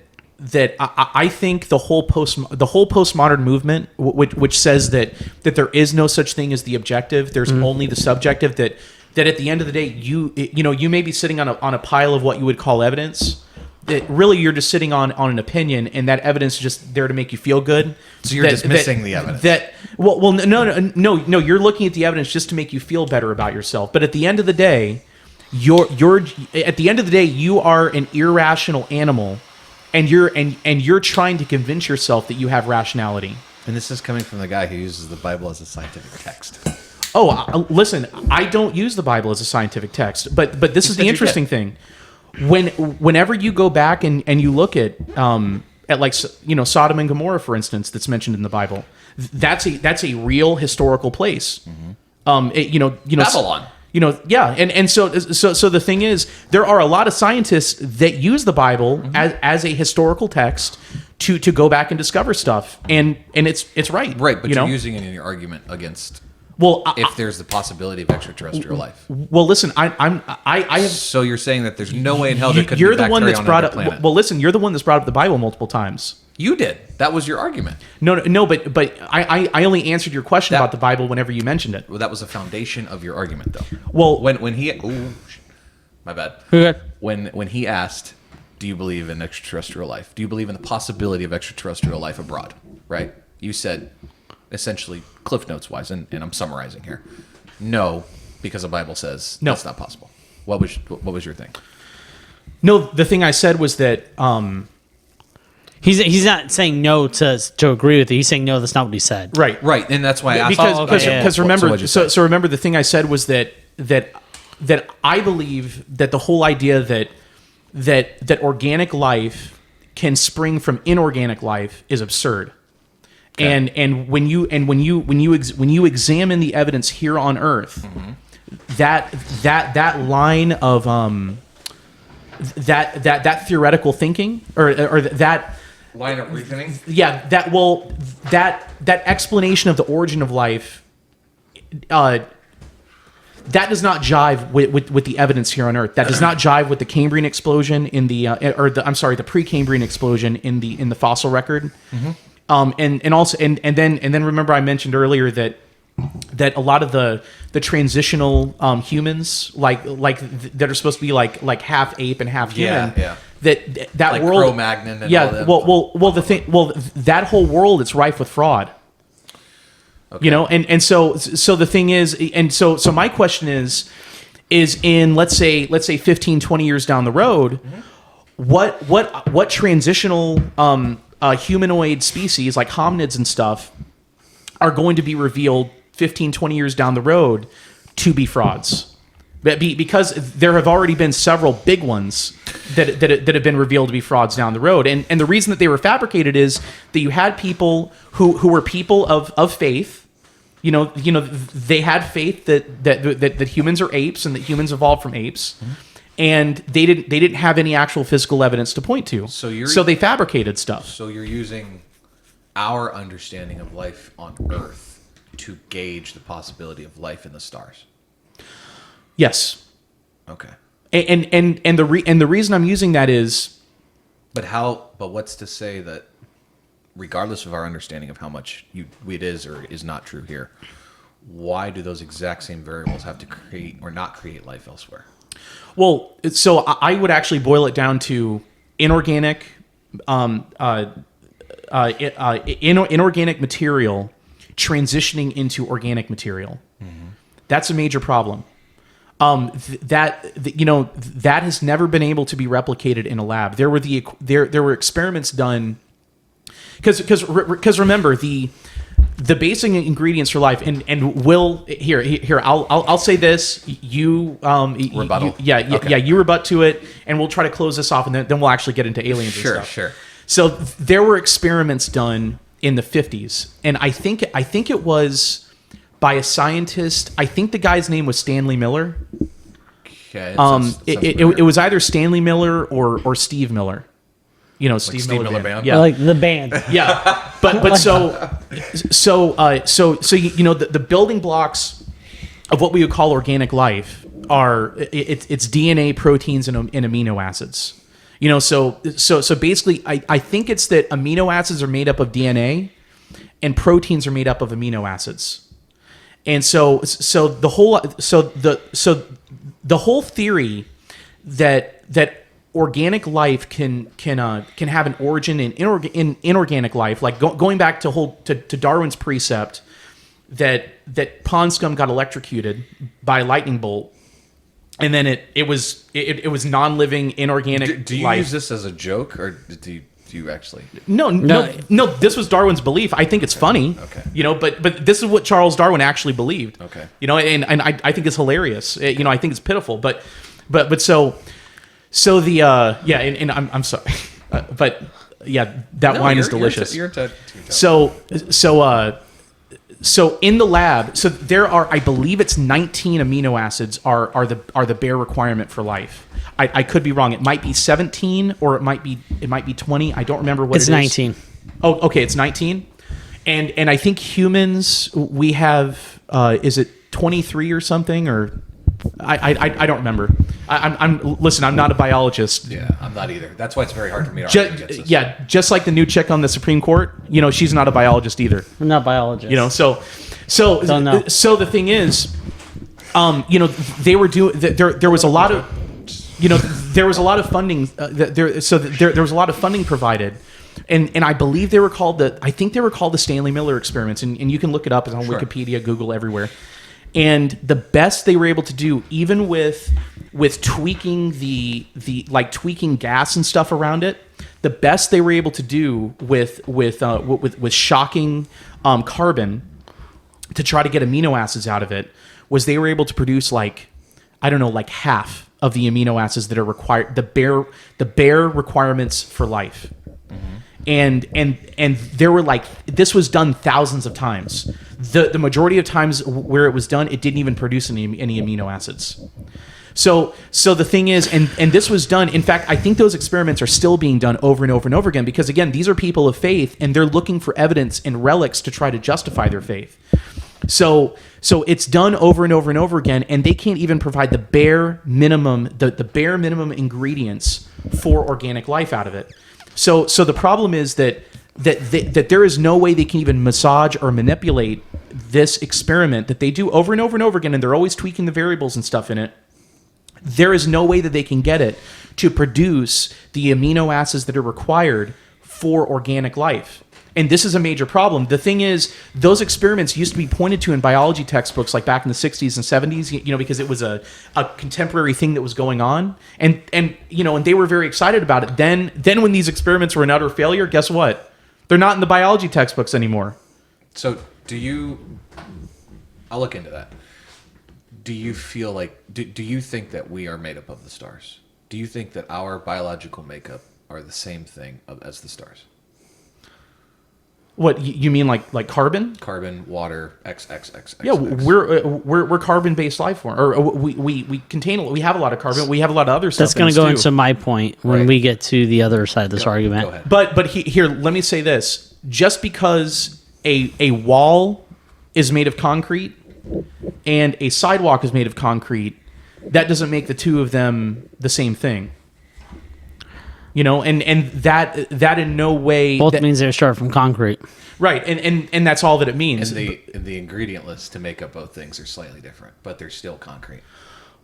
I think the whole postmodern movement, which says that there is no such thing as the objective, there's only the subjective. That at the end of the day, you may be sitting on a pile of what you would call evidence. That really you're just sitting on an opinion, and that evidence is just there to make you feel good. So you're dismissing the evidence. No. You're looking at the evidence just to make you feel better about yourself. But at the end of the day, you are an irrational animal, and you're trying to convince yourself that you have rationality. And this is coming from the guy who uses the Bible as a scientific text. Oh, listen, I don't use the Bible as a scientific text, but this is the interesting thing. Whenever you go back and you look at like Sodom and Gomorrah, for instance, that's mentioned in the Bible, that's a real historical place. Babylon. And so the thing is, there are a lot of scientists that use the Bible as a historical text to go back and discover stuff, and it's right, right. But you're using it in your argument against. Well, if there's the possibility of extraterrestrial life. Well, listen, I have. So you're saying that there's no way in hell there could you're be the one that's brought up. planet. Well, listen, you're the one that's brought up the Bible multiple times. You did. That was your argument. No, but I only answered your question about the Bible whenever you mentioned it. Well, that was the foundation of your argument, though. Well, when he, my bad. Okay. When he asked, "Do you believe in extraterrestrial life? Do you believe in the possibility of extraterrestrial life abroad?" Right? You said, essentially, Cliff Notes wise, and I'm summarizing here. No, because the Bible says that's not possible. What was your thing? No, the thing I said was that he's not saying no to agree with you. He's saying no. That's not what he said. Right, and that's why I asked. Because remember, so remember the thing I said was that I believe that the whole idea that organic life can spring from inorganic life is absurd. Okay. And when you examine the evidence here on Earth, that line of that theoretical thinking or that line of reasoning, that explanation of the origin of life, that does not jive with the evidence here on Earth. That does not jive with the Cambrian explosion in the Precambrian explosion in the fossil record. And also then remember I mentioned earlier that a lot of the transitional humans like that are supposed to be like half ape and half human. That like world, Cro-Magnon and all that. That whole world is rife with fraud. Okay. And so the thing is, and so my question is in let's say 15, 20 years down the road, what transitional humanoid species like hominids and stuff are going to be revealed 15, 20 years down the road to be frauds? Because there have already been several big ones that have been revealed to be frauds down the road. And the reason that they were fabricated is that you had people who were people of faith. They had faith that humans are apes and that humans evolved from apes. Mm-hmm. And they didn't have any actual physical evidence to point to. So they fabricated stuff. So you're using our understanding of life on Earth to gauge the possibility of life in the stars. Yes. Okay. And the reason I'm using that is, but what's to say that regardless of our understanding of how much it is or is not true here, why do those exact same variables have to create or not create life elsewhere? Well, so I would actually boil it down to inorganic, inorganic material transitioning into organic material. That's a major problem. That has never been able to be replicated in a lab. There were experiments done because remember the basic ingredients for life and will here I'll say this, you rebuttal. You rebut to it, and we'll try to close this off, and then we'll actually get into aliens and stuff. Sure. So there were experiments done in the 50s, and I think it was by a scientist. I think the guy's name was Stanley Miller. Okay. It was either Stanley Miller or Steve Miller. Steve Miller Band. Yeah, Like the band. yeah. But the building blocks of what we would call organic life are it's DNA, proteins, and amino acids. So basically, I think it's that amino acids are made up of DNA, and proteins are made up of amino acids. And so the whole theory that organic life can have an origin in inorganic life, like going back to Darwin's precept that pond scum got electrocuted by a lightning bolt, and then it was non-living inorganic. Do you life. use this as a joke, or do you actually? No. This was Darwin's belief. I think it's funny. Okay. But this is what Charles Darwin actually believed. Okay. And I think it's hilarious. I think it's pitiful. But the and I'm sorry, but yeah, that wine is delicious. So in the lab, so there are, I believe it's 19 amino acids are the bare requirement for life. I could be wrong. It might be 17 or it might be 20. I don't remember what It's it is. 19. Oh, okay, it's 19. And I think humans, we have is it 23 or something, or I don't remember. Listen, I'm not a biologist. Yeah, I'm not either. That's why it's very hard for me to argue against this. Yeah, just like the new chick on the Supreme Court, she's not a biologist either. I'm not biologist. So Don't know. So the thing is, they were doing. There was a lot of, there was a lot of funding. There was a lot of funding provided, and I believe they were called the Stanley Miller experiments, and you can look it up. It's on Wikipedia, Google, everywhere. And the best they were able to do, even with tweaking the tweaking gas and stuff around it, the best they were able to do with shocking carbon to try to get amino acids out of it was they were able to produce like half of the amino acids that are required, the bare requirements for life. And there were this was done thousands of times. The majority of times where it was done, it didn't even produce any amino acids. So the thing is, and this was done. In fact, I think those experiments are still being done over and over and over again, because again, these are people of faith, and they're looking for evidence and relics to try to justify their faith. So it's done over and over and over again, and they can't even provide the bare minimum, the bare minimum ingredients for organic life out of it. So the problem is that there is no way they can even massage or manipulate this experiment that they do over and over and over again, and they're always tweaking the variables and stuff in it. There is no way that they can get it to produce the amino acids that are required for organic life. And this is a major problem. The thing is, those experiments used to be pointed to in biology textbooks like back in the 60s and 70s, because it was a contemporary thing that was going on. And they were very excited about it. Then when these experiments were an utter failure, guess what? They're not in the biology textbooks anymore. So I'll look into that. Do you feel like, do you think that we are made up of the stars? Do you think that our biological makeup are the same thing as the stars? What you mean, like carbon? Carbon, water, XXX. Yeah, we're carbon-based life form, or we contain. We have a lot of carbon. We have a lot of other stuff. That's going to go too. into my point when we get to the other side of this argument. Go ahead. But here, let me say this: just because a wall is made of concrete and a sidewalk is made of concrete, that doesn't make the two of them the same thing. and that in no way Both means they're started from concrete. right, and that's all that it means. And the ingredient list to make up both things are slightly different, but they're still concrete.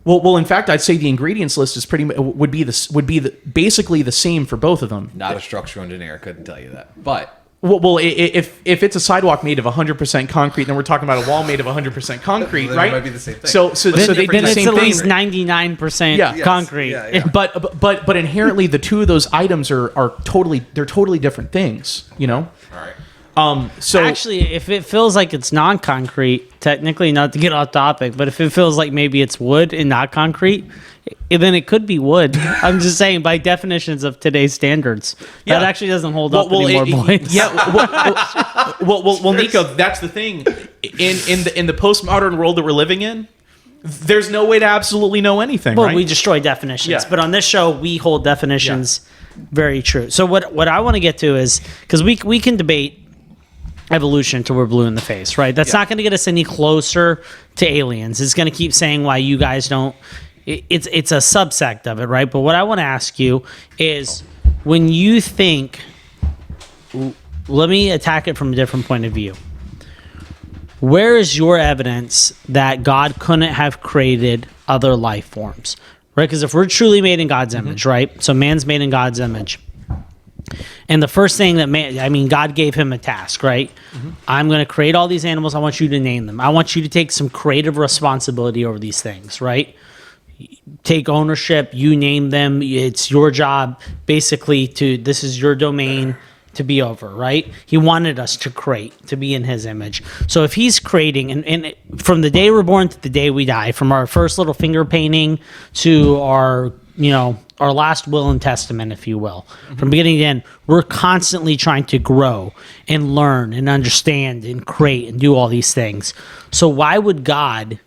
Well, in fact, I'd say the ingredients list is would be basically the same for both of them. Not a structural engineer, couldn't tell you that. But Well, if it's a sidewalk made of 100% concrete, then we're talking about a wall made of 100% concrete, Then it right? might be the same thing. So Then, they do then the it's same at thing. least 99% Yeah. Yes. concrete. Yeah, yeah. But inherently, the two of those items are totally different things. all right. So Actually, if it feels like it's non-concrete, technically, not to get off topic, but if it feels like maybe it's wood and not concrete, then it could be wood. I'm just saying, by definitions of today's standards, Yeah. that actually doesn't hold up anymore, boys. Yeah. Well, Nico, that's the thing. In the postmodern world that we're living in, there's no way to absolutely know anything. Well, right? we destroy definitions, Yeah. but on this show, we hold definitions very true. So what I want to get to is, because we can debate evolution till we're blue in the face, right? That's not going to get us any closer to aliens. It's going to keep saying why you guys don't. It's a subsect of it, right? But what I want to ask you is, when you think, let me attack it from a different point of view. Where is your evidence that God couldn't have created other life forms, right? Because if we're truly made in God's image, right? So man's made in God's image. And the first thing that God gave him a task, right? I'm going to create all these animals. I want you to name them. I want you to take some creative responsibility over these things, right? Take ownership. You name them. It's your job, basically, this is your domain to be over, right? He wanted us to create, to be in his image. So if he's creating, and from the day we're born to the day we die, from our first little finger painting to our last will and testament, if you will, from beginning to end, we're constantly trying to grow and learn and understand and create and do all these things. So why would God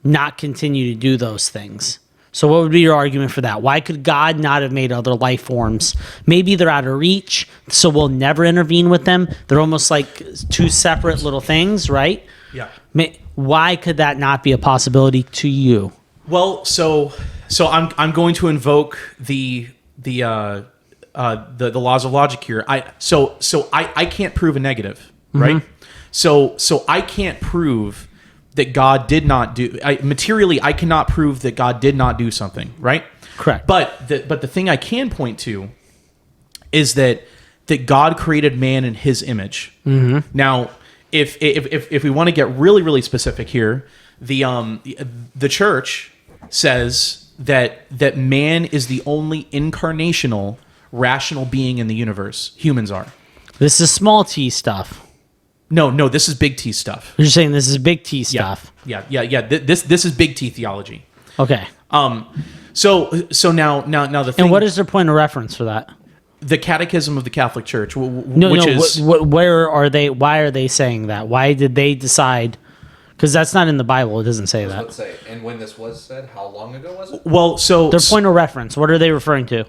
not continue to do those things? So what would be your argument for that? Why could God not have made other life forms? Maybe they're out of reach, so we'll never intervene with them. They're almost like two separate little things, right? Yeah. Why could that not be a possibility to you? Well, so I'm going to invoke the laws of logic here. I can't prove a negative, right? So I can't prove that God did not do materially. I cannot prove that God did not do something, right? Correct. But the thing I can point to is that God created man in His image. Now, if we want to get really really specific here, the church says that man is the only incarnational rational being in the universe. Humans are. This is small t stuff. No, this is big T stuff. You're saying this is big T stuff. Yeah. This is big T theology. Okay. So now the thing. And what is their point of reference for that? The Catechism of the Catholic Church? Where are they? Why are they saying that? Why did they decide? Because that's not in the Bible. It doesn't say that. Let's say, and when this was said, how long ago was it? Well, so Their point of reference. What are they referring to?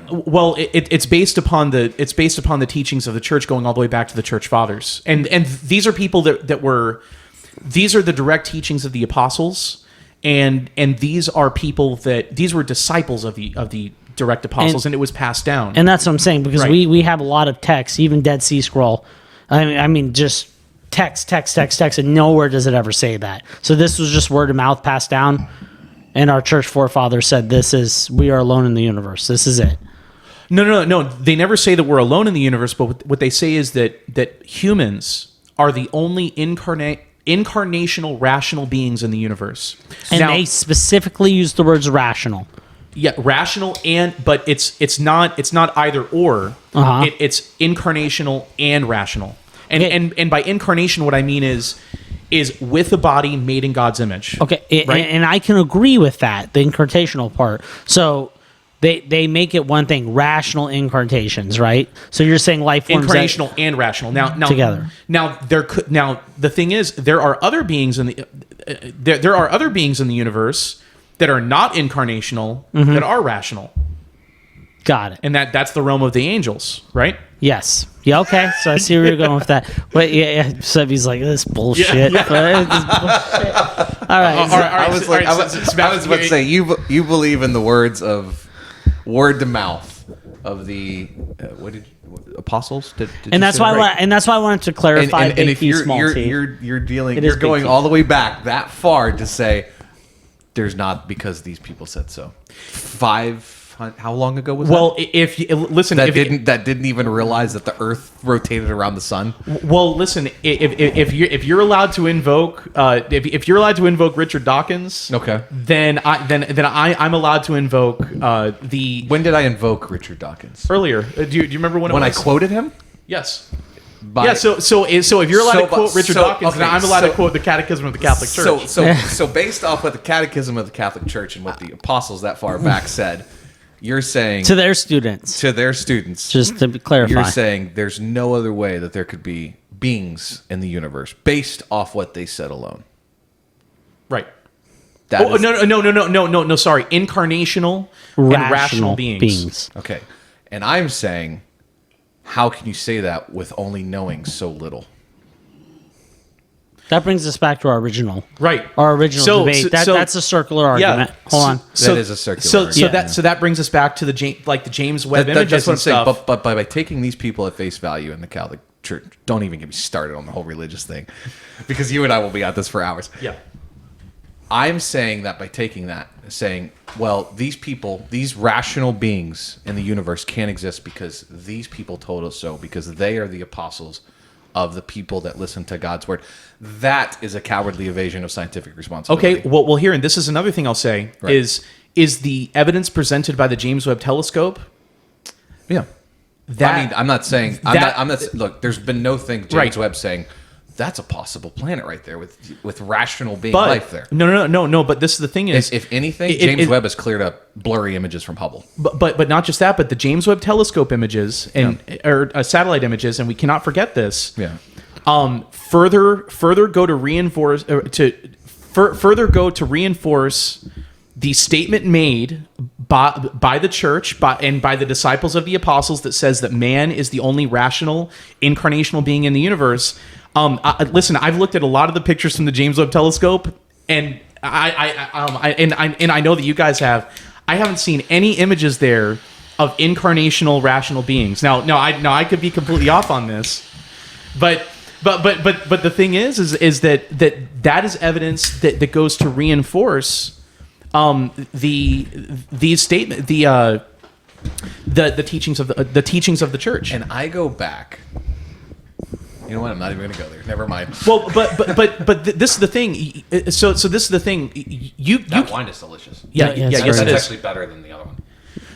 Well, it's based upon the teachings of the church going all the way back to the church fathers, and these are people these are the direct teachings of the apostles, and these are people these were disciples of the direct apostles, and it was passed down. And that's what I'm saying, because Right. we have a lot of text, even Dead Sea Scroll. I mean, just text, and nowhere does it ever say that. So this was just word of mouth passed down, and our church forefathers said, we are alone in the universe. This is it. No. They never say that we're alone in the universe, but what they say is that humans are the only incarnational rational beings in the universe. And Now, they specifically use the words rational. yeah, rational but it's not either or. Uh-huh. It's incarnational and rational. And, Okay. and by incarnation, what I mean is with a body made in God's image. Okay, Right? and I can agree with that, the incarnational part. So they make it one thing, rational incarnations, right? So you're saying life forms Incarnational and rational. Now Together. Now the thing is, there are other beings in the there are other beings in the universe that are not incarnational, that are rational, got it. and that's the realm of the angels, right? Yes. Yeah, okay. So I see where you're going with that. Wait, yeah. Sebby's like, this bullshit. This bullshit. All right. I was about to say, you believe in the words of word to mouth apostles? Did And you that's say that why right? I wanted to clarify. And if big T, small you're T. dealing, It you're is big going T. all the way back that far to say there's not because these people said so. How long ago was Well, that? if you listen, That if, didn't even realize that the Earth rotated around the sun. well, listen, if you're allowed to invoke if you're allowed to invoke Richard Dawkins, Okay. then I'm allowed to invoke the When did I invoke Richard Dawkins? earlier. Do you remember when it When I was? quoted him? Yes. By- Yeah. So if you're allowed to quote Richard Dawkins, okay, then I'm allowed to so- quote the Catechism of the Catholic Church. So based off what the Catechism of the Catholic Church and what the apostles that far back said, you're saying to their students, to their students, just to clarify. you're saying there's no other way that there could be beings in the universe based off what they said alone. Right. That Oh is- no! Sorry, incarnational and rational beings. Okay. And I'm saying, how can you say that with only knowing so little? That brings us back to our original Right. debate. That's a circular argument. Hold on. That is a circular So argument. that brings us back to the James Webb images That's what I'm and saying. stuff. But by taking these people at face value in the Catholic Church, don't even get me started on the whole religious thing, because you and I will be at this for hours. Yeah. I'm saying that by taking that, saying, well, these people, these rational beings in the universe can't exist because these people told us so, because they are the apostles of the people that listen to God's word. That is a cowardly evasion of scientific responsibility. Okay. Well, here, and this is another thing I'll say Right. is the evidence presented by the James Webb Telescope. Yeah. That I mean, I'm not saying I'm not. Look, there's been no thing James Right. Webb saying that's a possible planet right there with rational being but life there. no. But this is the thing is, If anything, it- James it- Webb has cleared up blurry images from Hubble. but not just that, but the James Webb Telescope images and or satellite images, and we cannot forget this. Yeah. Further go to reinforce further go to reinforce the statement made by the church and by the disciples of the apostles that says that man is the only rational incarnational being in the universe. Listen, I've looked at a lot of the pictures from the James Webb Telescope, and I know that you guys have. I haven't seen any images there of incarnational rational beings. Now I could be completely off on this, but the thing is that is evidence that goes to reinforce the statement the teachings of the teachings of the church. And I go back. You know what? I'm not even going to go there. Never mind. Well, but this is the thing. So this is the thing. That wine is delicious. Yeah, Yeah, yes, it's it That's is. actually better than the other one.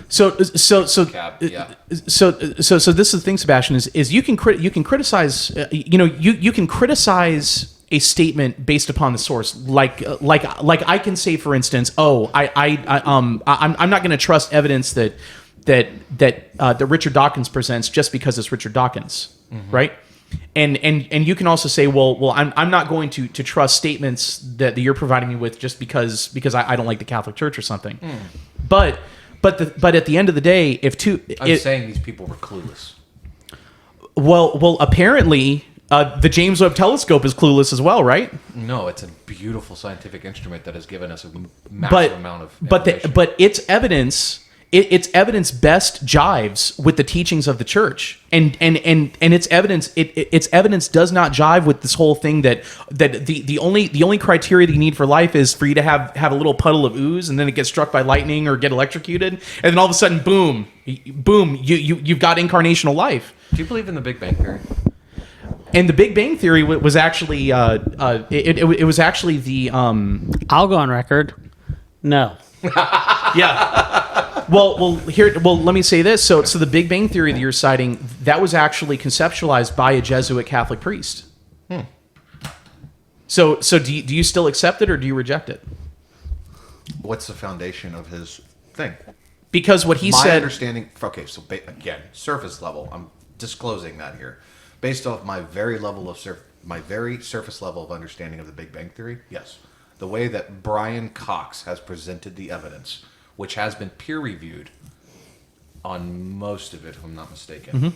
So Cab, yeah. so this is the thing, Sebastian, is you can criticize you can criticize a statement based upon the source, like I can say, for instance, I'm not going to trust evidence that Richard Dawkins presents just because it's Richard Dawkins, right? And you can also say, well, I'm not going to trust statements that you're providing me with just because I don't like the Catholic Church or something, but at the end of the day, I'm saying these people were clueless. well, apparently the James Webb Telescope is clueless as well, right? No, it's a beautiful scientific instrument that has given us a massive amount of information. But its evidence best jives with the teachings of the church, and its evidence does not jive with this whole thing that the only criteria that you need for life is for you to have a little puddle of ooze and then it gets struck by lightning or get electrocuted, and then all of a sudden boom you've got incarnational life. Do you believe in the Big Bang Theory? And the Big Bang Theory was actually it was actually the I'll go on record. No. yeah. Well, let me say this. So the Big Bang Theory that you're citing, that was actually conceptualized by a Jesuit Catholic priest. So do you still accept it or do you reject it? What's the foundation of his thing? Because what he My said. understanding. Okay, so again, surface level. I'm disclosing that here, based off my very surface level of understanding of the Big Bang Theory. Yes, the way that Brian Cox has presented the evidence, which has been peer reviewed on most of it, if I'm not mistaken.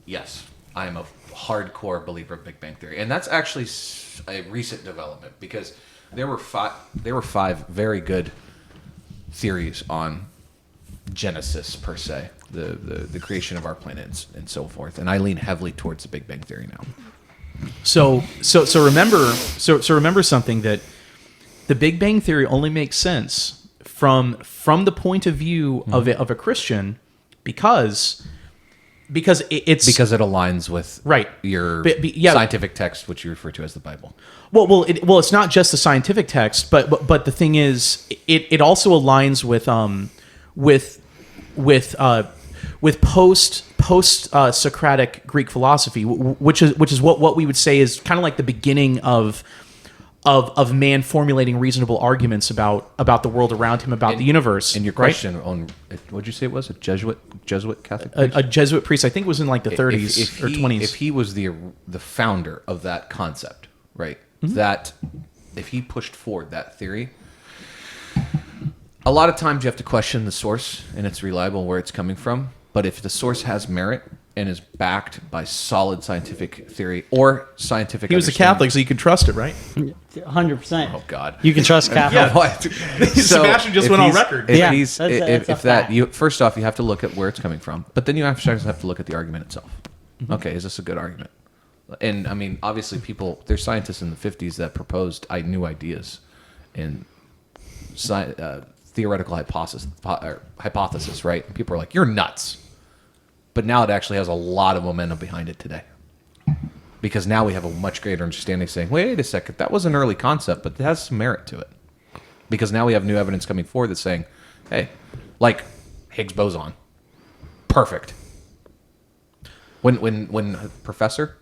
Yes, I am a hardcore believer of Big Bang Theory, and that's actually a recent development because there were five very good theories on Genesis per se, the creation of our planet and so forth. And I lean heavily towards the Big Bang Theory now. So remember something, that the Big Bang Theory only makes sense from the point of view of a Christian, because it aligns with right your yeah. scientific text, which you refer to as the Bible. Well, it's not just the scientific text, but the thing is, it also aligns with post Socratic Greek philosophy, which is what we would say is kind of like the beginning of man formulating reasonable arguments about the world around him, about the universe. And your question on, what'd you say it was? A Jesuit Catholic priest? A Jesuit priest, I think it was in like the 30s or 20s. If he was the founder of that concept, right? That if he pushed forward that theory, a lot of times you have to question the source and it's reliable where it's coming from. But if the source has merit and is backed by solid scientific theory or scientific, he was a Catholic, so you could trust it, right? 100%. Oh God, you can trust Catholic. Sebastian just went on record. First off, you have to look at where it's coming from, but then you have to look at the argument itself. Okay, is this a good argument? And I mean, obviously, there's scientists in the 50s that proposed new ideas and theoretical hypothesis, right? And people are like, "You're nuts." But now it actually has a lot of momentum behind it today, because now we have a much greater understanding, saying, "Wait a second, that was an early concept, but it has some merit to it." Because now we have new evidence coming forward that's saying, "Hey, like Higgs boson, perfect." When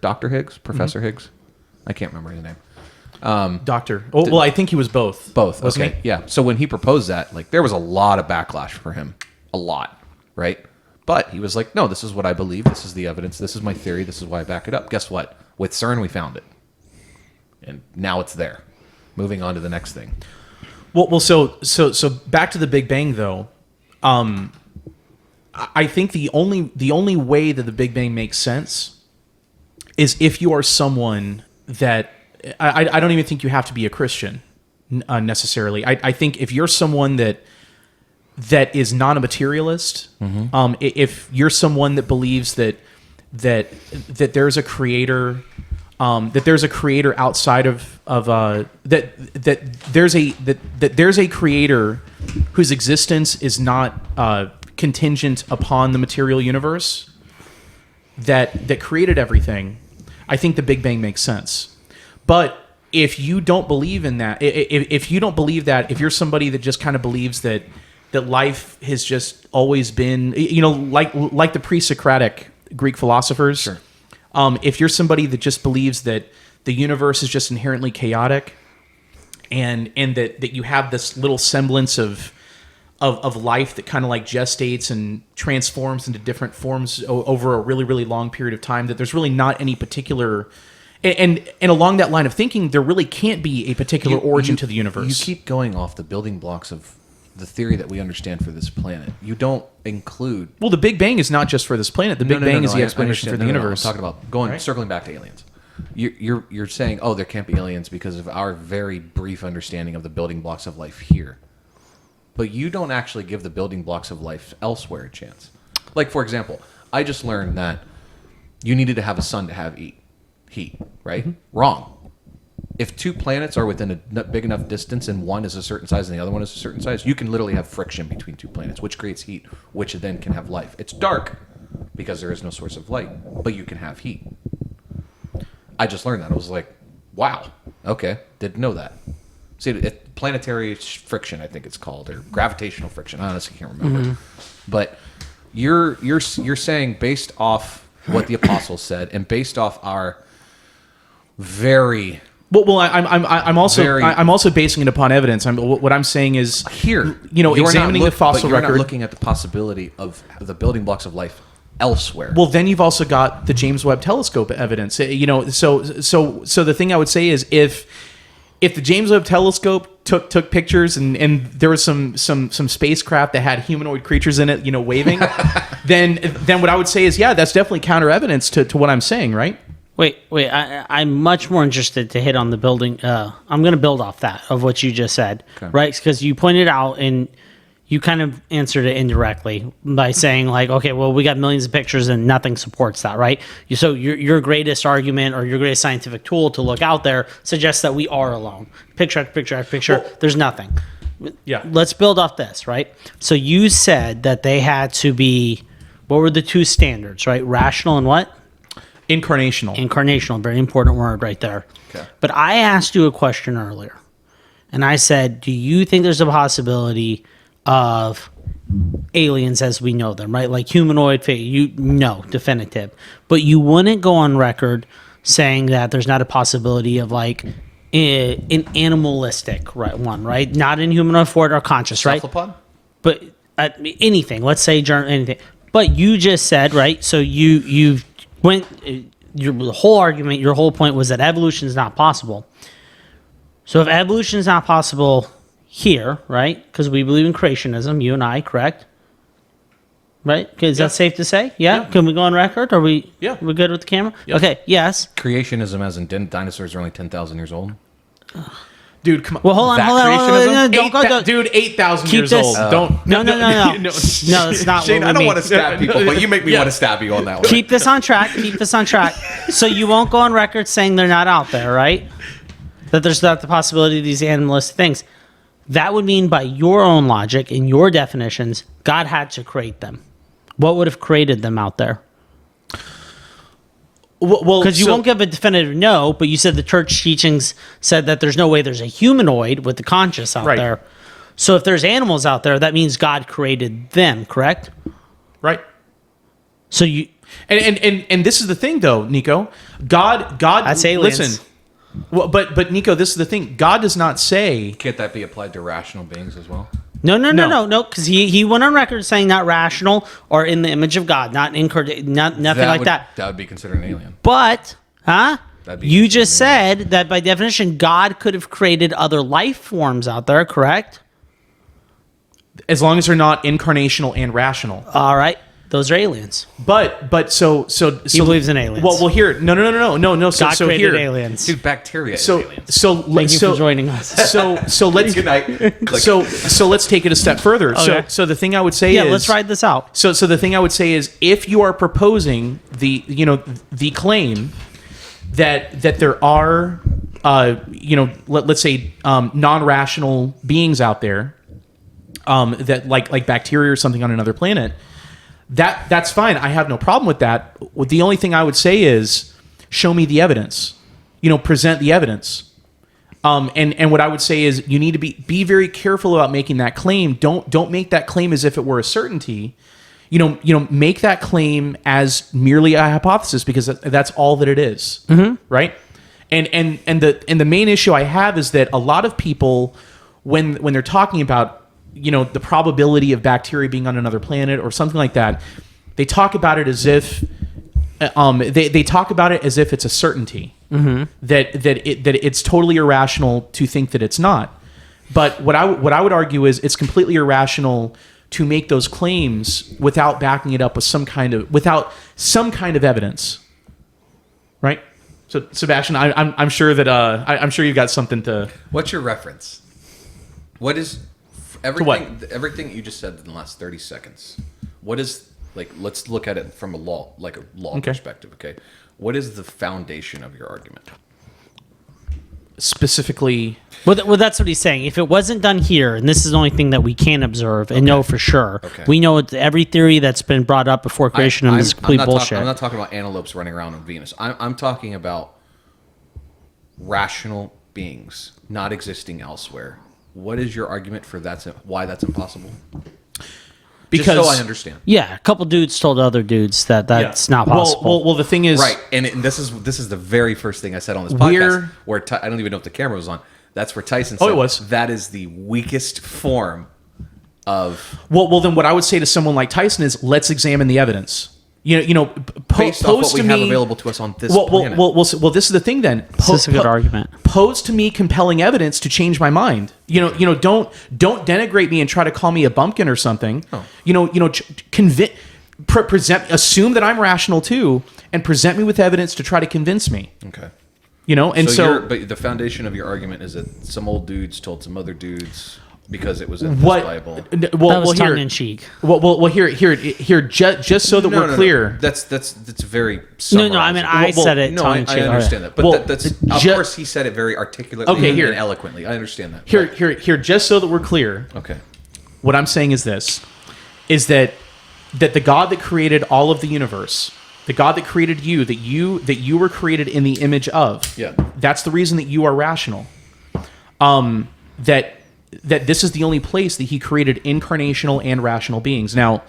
Dr. Higgs, I can't remember his name. Doctor. Oh, well, I think he was both. Both. Wasn't Okay. he? Yeah. So when he proposed that, like, there was a lot of backlash for him. A lot. Right? But he was like, no, this is what I believe. This is the evidence. This is my theory. This is why I back it up. Guess what? With CERN, we found it. And now it's there. Moving on to the next thing. Well, so back to the Big Bang, though. I think the only way that the Big Bang makes sense is if you are someone that I don't even think you have to be a Christian necessarily. I think if you're someone that is not a materialist, if you're someone that believes that there's a creator, that there's a creator outside of that there's a creator whose existence is not contingent upon the material universe that created everything, I think the Big Bang makes sense. But if you don't believe in that, if you don't believe that, if you're somebody that just kind of believes that life has just always been, like the pre-Socratic Greek philosophers, sure. If you're somebody that just believes that the universe is just inherently chaotic, and that you have this little semblance of life that kind of like gestates and transforms into different forms over a really, really long period of time, that there's really not any particular... And along that line of thinking, there really can't be a particular origin to the universe. You keep going off the building blocks of the theory that we understand for this planet. You don't include... Well, the Big Bang is not just for this planet. The Big Bang is the explanation for the universe. I'm talking about circling back to aliens. You're saying, oh, there can't be aliens because of our very brief understanding of the building blocks of life here. But you don't actually give the building blocks of life elsewhere a chance. Like, for example, I just learned that you needed to have a sun to have heat, right? Wrong. If two planets are within a big enough distance and one is a certain size and the other one is a certain size, you can literally have friction between two planets, which creates heat, which then can have life. It's dark because there is no source of light, but you can have heat. I just learned that. I was like, wow, okay, didn't know that. See, planetary friction, I think it's called, or gravitational friction. I honestly can't remember. But you're saying, based off what the apostles said and based off our very... Well, I'm also basing it upon evidence. What I'm saying is here, examining the fossil record. You're not looking at the possibility of the building blocks of life elsewhere. Well, then you've also got the James Webb Telescope evidence. So the thing I would say is if the James Webb Telescope took pictures and there was some spacecraft that had humanoid creatures in it, waving, then what I would say is, yeah, that's definitely counter evidence to what I'm saying, right? Wait. I'm much more interested to hit on the building. I'm going to build off that, of what you just said, okay. Right? Because you pointed out and you kind of answered it indirectly by saying like, okay, well, we got millions of pictures and nothing supports that, right? So your greatest argument or your greatest scientific tool to look out there suggests that we are alone. Picture after picture after picture, there's nothing. Yeah. Let's build off this, right? So you said that they had to be, what were the two standards, right? Rational and what? Incarnational. Incarnational, very important word right there. Okay. But I asked you a question earlier, and I said, do you think there's a possibility of aliens as we know them, right? Like humanoid, definitive. But you wouldn't go on record saying that there's not a possibility of like an animalistic one, right? Not in humanoid form or conscious, right? Cephalopod? But anything, let's say anything. But you just said, right? So you went, your whole argument, your whole point was that evolution is not possible. So if evolution is not possible here, right? Because we believe in creationism, you and I, correct? Right? Okay, is that safe to say? Yeah? Can we go on record? Are we? Yeah. We're good with the camera? Yeah. Okay. Yes. Creationism, as in dinosaurs are only 10,000 years old. Dude, come on. Well, hold on. Creationism? Don't go. Dude, 8,000 Keep years this- old. Don't. No. No, it's not. Shane, what I we don't mean. want to stab people, but you make me Yeah. want to stab you on that one. Keep this on track. So you won't go on record saying they're not out there, right? That there's not the possibility of these animalistic things. That would mean, by your own logic and your definitions, God had to create them. What would have created them out there? Well, Because you so- won't give a definitive no, but you said the church teachings said that there's no way there's a humanoid with the conscious out Right. there. So if there's animals out there, that means God created them, correct? Right. So you... And this is the thing, though, Nico. God. That's aliens. Listen. Well, but Nico, this is the thing. God does not say. Can't that be applied to rational beings as well? No, because he went on record saying not rational or in the image of God, not incarnate, nothing like that. That would be considered an alien. But, That'd be you just considered said that by definition, God could have created other life forms out there, correct? As long as they're not incarnational and rational. All right, those are aliens. But so He believes in aliens. Well, here, no. So God so created here, aliens. Dude, bacteria is so aliens. so Thank you for joining us. So let's Good night. Click. so let's take it a step further. Okay. So the thing I would say Yeah, is, let's ride this out. So the thing I would say is, if you are proposing the claim that there are let's say non-rational beings out there, that like bacteria or something on another planet, that's fine. I have no problem with that. The only thing I would say is, show me the evidence. Present the evidence. And what I would say is, you need to be very careful about making that claim. Don't make that claim as if it were a certainty. Make that claim as merely a hypothesis, because that's all that it is. Mm-hmm. Right? And the main issue I have is that a lot of people, when they're talking about the probability of bacteria being on another planet or something like that, they talk about it as if they talk about it as if it's a certainty. Mm-hmm. that it's totally irrational to think that it's not. But what I would argue is, it's completely irrational to make those claims without backing it up with some kind of evidence, right? So, Sebastian, I'm sure that I'm sure you've got something to. What's your reference? What is everything? Everything you just said in the last 30 seconds. What is, like? Let's look at it from a law perspective. Okay, what is the foundation of your argument? Specifically, Well, that's what he's saying. If it wasn't done here, and this is the only thing that we can observe and know for sure, we know every theory that's been brought up before creation is complete bullshit. I'm not talking about antelopes running around on Venus. I'm talking about rational beings not existing elsewhere. What is your argument for why that's impossible? because Just so I understand. Yeah, a couple dudes told other dudes that that's not possible. Well, the thing is, Right, and this is the very first thing I said on this We're- podcast, where I don't even know if the camera was on. That's where Tyson said, it was. that is the weakest form of Well, then what I would say to someone like Tyson is, let's examine the evidence. based off what pose we to have me. available to us on this Well, planet. this is the thing. Then This is a good argument. Pose to me compelling evidence to change my mind. Don't denigrate me and try to call me a bumpkin or something. Oh. Assume that I'm rational too, and present me with evidence to try to convince me. Okay. And so but the foundation of your argument is that some old dudes told some other dudes. because it was in this what? Bible. Well, That was well, tongue here, in cheek. well, here. Just so that we're clear. That's very. No, I mean I said it No, tongue I in cheek. understand that, but Well, that's of course he said it very articulately Okay, here. and eloquently. I understand that. Here. Just so that we're clear. Okay. What I'm saying is this: is that the God that created all of the universe, the God that created you, that you were created in the image of. Yeah. That's the reason that you are rational. That this is the only place that He created incarnational and rational beings. Now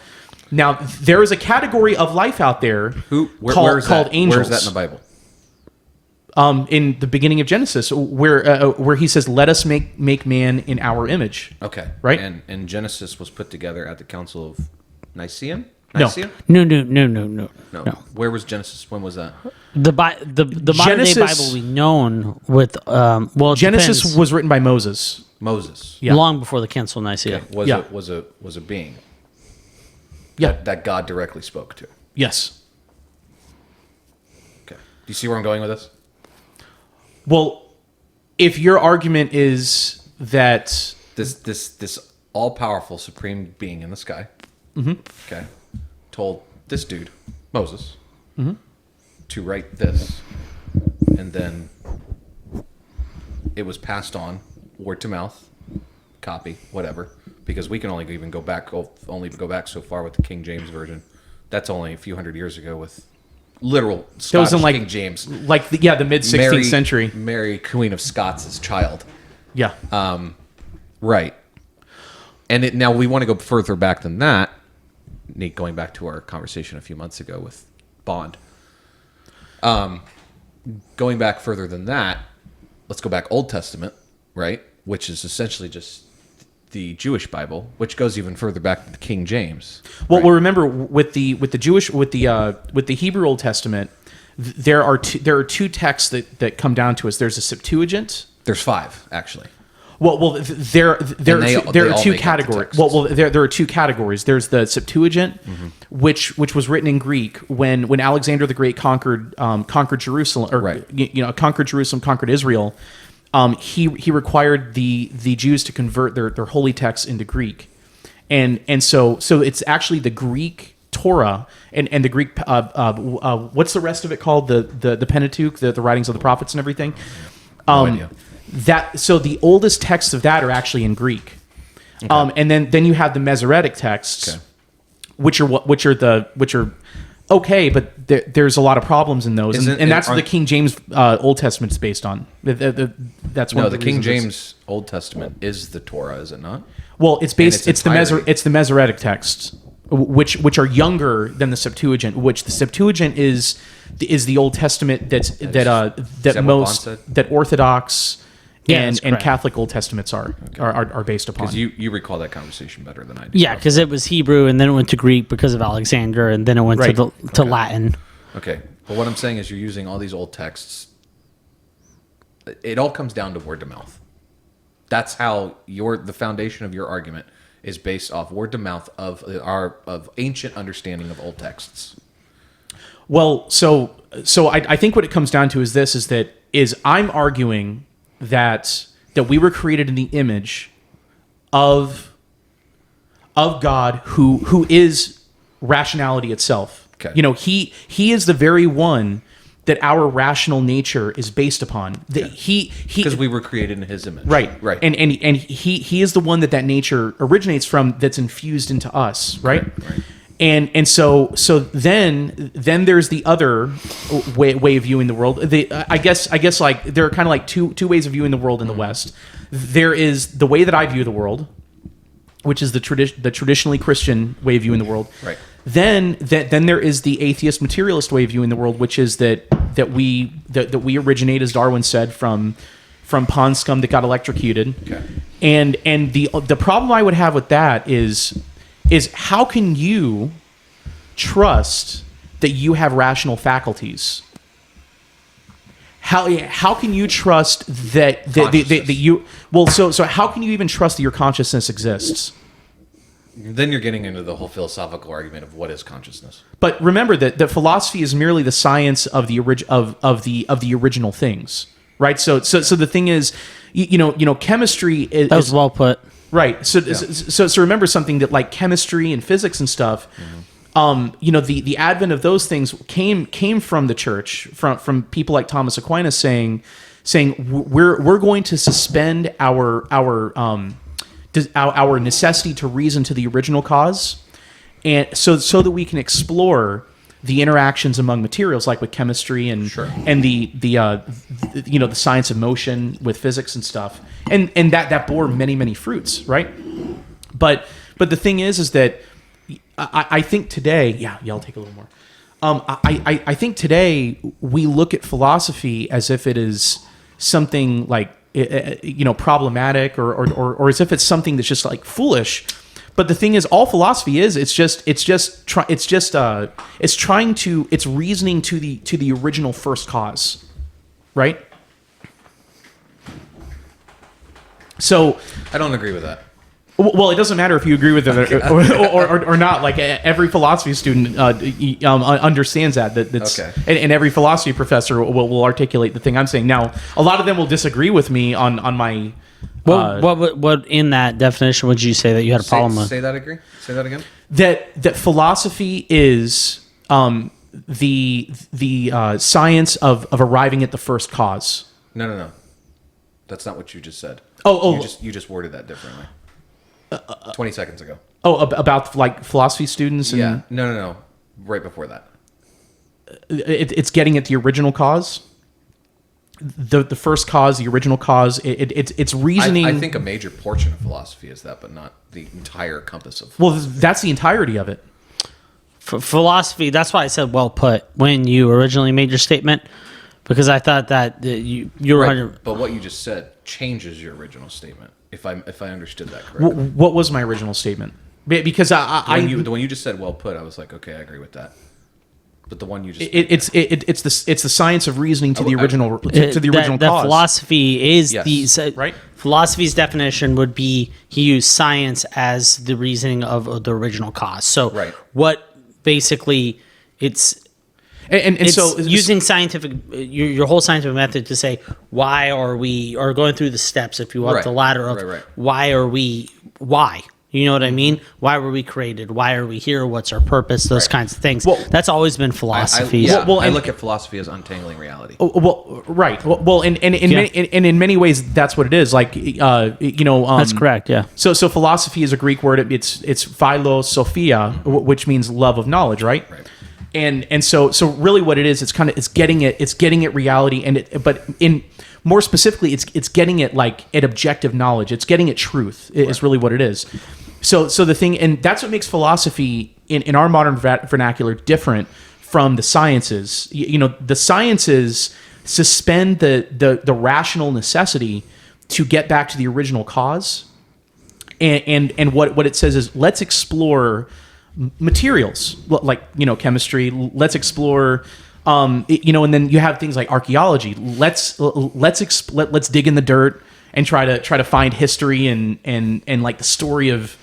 there is a category of life out there called angels. Where is that in the Bible? In the beginning of Genesis, where He says, "Let us make man in our image." Okay. Right? And Genesis was put together at the Council of Nicaea? No. No. No. Where was Genesis? When was that? The modern day Genesis- Bible we known with it Genesis depends. was written by Moses. Moses. Yeah. long before the Council of Nicaea. Was a being. Yeah. That God directly spoke to. Yes. Okay. Do you see where I'm going with this? Well, if your argument is that This all powerful supreme being in the sky, okay, told this dude Moses to write this, and then it was passed on word to mouth, copy, whatever, because we can only go back so far with the King James version. That's only a few hundred years ago with literal Scottish in King James, the mid 16th century. Mary, Queen of Scots' child. Yeah. Right. And now we want to go further back than that. Nate, going back to our conversation a few months ago with Bond. Going back further than that, let's go back Old Testament, right? Which is essentially just the Jewish Bible, which goes even further back to the King James. Well, remember with the Hebrew Old Testament, there are two texts that come down to us. There's a Septuagint. There's 5 actually. There are they two all make up the categories. texts. There are two categories. There's the Septuagint, which was written in Greek when Alexander the Great conquered Jerusalem, or Right. conquered Jerusalem, conquered Israel. He required the Jews to convert their holy texts into Greek, and so it's actually the Greek Torah and the Greek what's the rest of it called, the Pentateuch, the writings of the prophets and everything. No idea. So the oldest texts of that are actually in Greek, and then you have the Masoretic texts, which are okay, but there's a lot of problems in those, and that's what the King James Old Testament is based on. That's one of The the King reasons James Old Testament is the Torah, is it not? Well, it's based. its entirety. It's the Masoretic texts, which are younger than the Septuagint. Which the Septuagint is the Old Testament that Orthodox and correct. Catholic Old Testaments are based upon. Because you recall that conversation better than I do. Yeah, because it was Hebrew, and then it went to Greek because of Alexander, and then it went to Latin. Okay, but what I'm saying is you're using all these old texts. It all comes down to word to mouth. That's how the foundation of your argument is based off word to mouth of ancient understanding of old texts. Well, so I think what it comes down to is this: is I'm arguing that we were created in the image of God, who is rationality itself. Okay. He is the very one that our rational nature is based upon. Because we were created in His image. Right. And he is the one that nature originates from, that's infused into us, right? Right. And so then there's the other way of viewing the world. I guess like there are kind of like two ways of viewing the world in the West. There is the way that I view the world, which is the traditionally Christian way of viewing the world. Right. Then there is the atheist materialist way of viewing the world, which is that we originate, as Darwin said, from pond scum that got electrocuted. Okay. And the problem I would have with that is how can you trust that you have rational faculties? How can you trust that you so how can you even trust that your consciousness exists? Then you're getting into the whole philosophical argument of what is consciousness. But remember that philosophy is merely the science of the original things, right? So the thing is, chemistry is That was well put. Right. So remember something that like chemistry and physics and stuff. The advent of those things came from the church, from people like Thomas Aquinas saying we're going to suspend our necessity to reason to the original cause, and so that we can explore the interactions among materials, like with chemistry and the science of motion with physics and stuff, and that bore many fruits, right? But the thing is that I think today, I'll take a little more. I think today we look at philosophy as if it is something like problematic or as if it's something that's just like foolish. But the thing is, all philosophy is it's reasoning to the original first cause, right? So I don't agree with that. Well, it doesn't matter if you agree with it or not. Like every philosophy student understands that's okay. And every philosophy professor will articulate the thing I'm saying. Now, a lot of them will disagree with me on my. What in that definition would you say that you had a problem with? Say that again. That philosophy is the science of arriving at the first cause. No. That's not what you just said. You just worded that differently. 20 seconds ago. About like philosophy students? And yeah. No. Right before that. It's getting at the original cause. The first cause, the original cause. It's reasoning. I think a major portion of philosophy is that, but not the entire compass of. Well, that's the entirety of it. For philosophy, that's why I said well put when you originally made your statement, because I thought that you were. Right, but what you just said changes your original statement. If I understood that correctly. What was my original statement? Because the one you just said well put, I was like, okay, I agree with that. But the one you just it's the science of reasoning to the original to the original cause. Philosophy is right. Philosophy's definition would be he used science as the reasoning of the original cause. So what basically it's. And so using scientific, your whole scientific method to say why are we, or going through the steps, if you will, the ladder of why are we, why? You know what I mean? Why were we created? Why are we here? What's our purpose? Those kinds of things. Well, that's always been philosophy. I look at philosophy as untangling reality. And in many ways, that's what it is. Like, that's correct. Yeah. So philosophy is a Greek word. It's philosophia, which means love of knowledge, right? Right. And so really what it is, it's getting at reality, but in more specifically, it's getting at like at objective knowledge. It's getting at truth is really what it is. So the thing, and that's what makes philosophy in our modern vernacular different from the sciences. The sciences suspend the rational necessity to get back to the original cause, and what it says is let's explore materials like chemistry. Let's explore and then you have things like archaeology. Let's dig in the dirt and try to find history and like the story of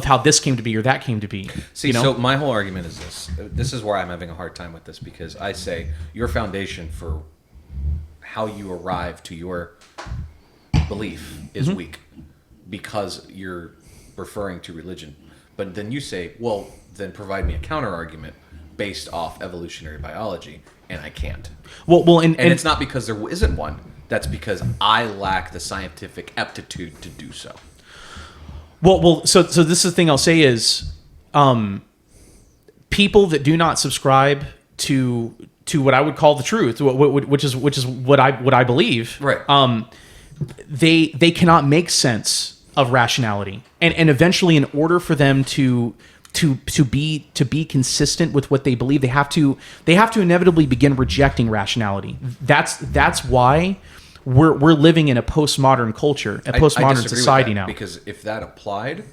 how this came to be or that came to be. So my whole argument is this is where I'm having a hard time with this, because I say your foundation for how you arrive to your belief is weak because you're referring to religion. But then you say, well, then provide me a counter argument based off evolutionary biology, and I can't. And it's not because there isn't one. That's because I lack the scientific aptitude to do so. So this is the thing I'll say is, people that do not subscribe to what I would call the truth, which is what I believe, right? They cannot make sense of rationality, and eventually, in order for them to be consistent with what they believe, they have to inevitably begin rejecting rationality. That's why we're living in a postmodern culture, a postmodern society now. Because if that applied,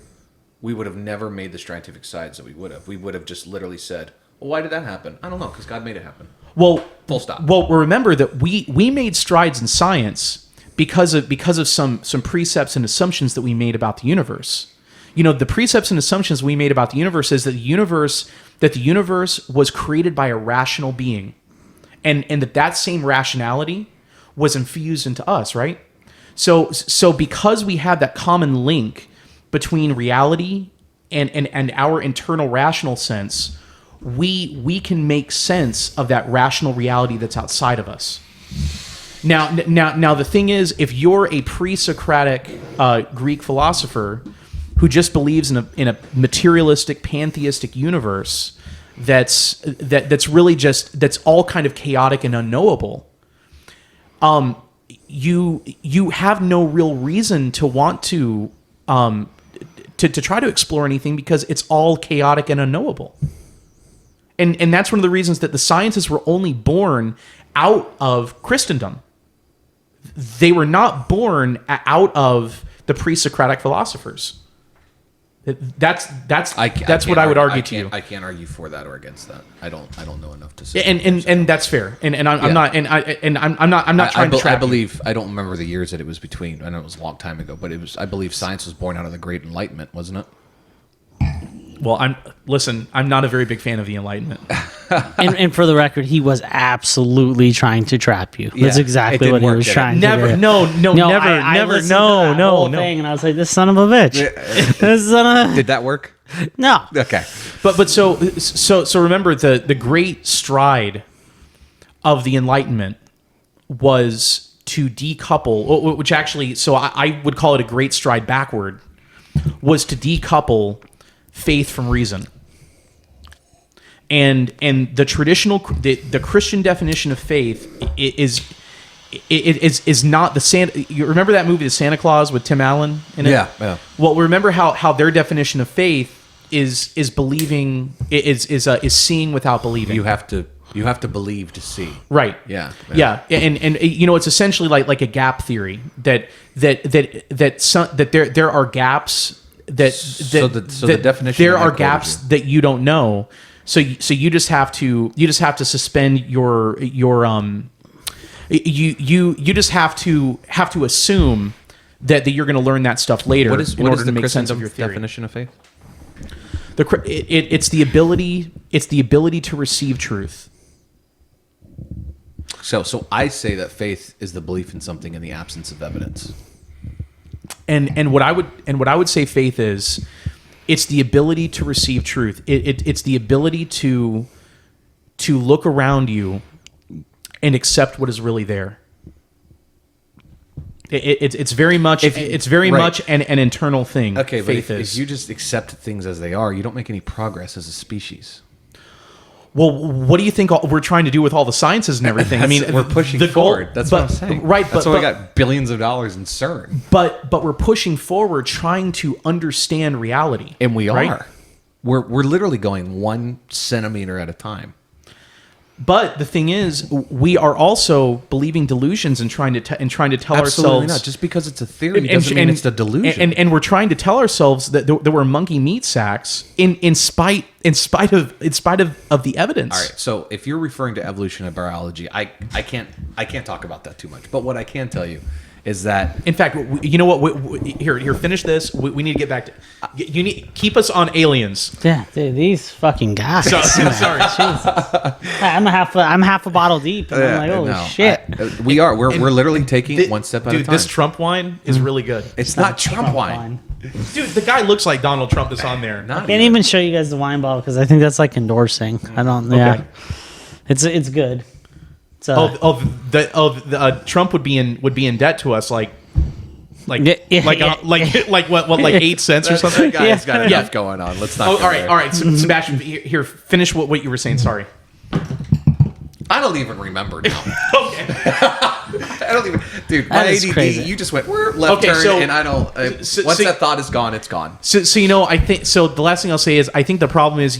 we would have never made the scientific sides that we would have. We would have just literally said, well, why did that happen? I don't know, because God made it happen. Well, full stop. Well, remember that we made strides in science because of some precepts and assumptions that we made about the universe. The precepts and assumptions we made about the universe is that the universe was created by a rational being, and that same rationality was infused into us, right? So because we have that common link between reality and our internal rational sense, we can make sense of that rational reality that's outside of us. Now, the thing is, if you're a pre-Socratic Greek philosopher who just believes in a materialistic, pantheistic universe that's really just that's all kind of chaotic and unknowable, you have no real reason to want to try to explore anything because it's all chaotic and unknowable. And that's one of the reasons that the sciences were only born out of Christendom. They were not born out of the pre-Socratic philosophers. That's what I would argue to you. I can't argue for that or against that. I don't know enough to say. And that's fair. I'm not trying to trap I believe I don't remember the years that it was between. I know it was a long time ago, but I believe science was born out of the Great Enlightenment, wasn't it? Well, I'm not a very big fan of the Enlightenment. and for the record, he was absolutely trying to trap you. That's exactly what he was trying to do. Never, no, I listened to that whole thing, and I was like, this son of a bitch. This son of... Did that work? No. Okay. But so remember the great stride of the Enlightenment was to decouple, which actually, so I would call it a great stride backward, was to decouple faith from reason. And the traditional the Christian definition of faith is not the Santa. You remember that movie, The Santa Claus, with Tim Allen in it? Yeah. Well, remember how their definition of faith is believing is seeing without believing. You have to believe to see. Right. Yeah. And it's essentially like a gap theory that there are gaps the definition there are gaps that you don't know. So you just have to suspend your you just have to assume that you're going to learn that stuff later in order to make sense of your theory. Definition of faith? It's the ability to receive truth. So I say that faith is the belief in something in the absence of evidence. And what I would say faith is, it's the ability to receive truth. It's the ability to look around you and accept what is really there. It's very much much an internal thing. Okay, but faith is. If you just accept things as they are, you don't make any progress as a species. Well, what do you think we're trying to do with all the sciences and everything? I mean, we're pushing forward. That's what I'm saying. Right, that's why we got billions of dollars in CERN. But we're pushing forward, trying to understand reality, and we right? are. We're literally going 1 centimeter at a time. But the thing is, we are also believing delusions and trying to tell Absolutely ourselves not. Just because it's a theory doesn't mean it's a delusion. And we're trying to tell ourselves that there were monkey meat sacks in spite of the evidence. All right. So if you're referring to evolution and biology, I can't talk about that too much. But what I can tell you is that, in fact, you know what? Here, finish this. We need to get back to. You need keep us on aliens. Yeah, dude, these fucking guys. Sorry. Jesus. I'm half a bottle deep, and I'm like, holy shit. We're literally taking one step at a time. Dude, this Trump wine is really good. It's not Trump wine. Dude, the guy looks like Donald Trump that's on there. I can't even show you guys the wine bottle because I think that's like endorsing. I don't. Yeah, it's good. So Trump would be in debt to us like what 8 cents or something. That guy's got enough going on. Let's not. All right. Sebastian, here, finish what you were saying. Sorry. I don't even remember now. Okay. I don't even, dude. My That is ADD. crazy. You just went left turn, and I don't. Once that thought is gone, it's gone. So I think so. The last thing I'll say is I think the problem is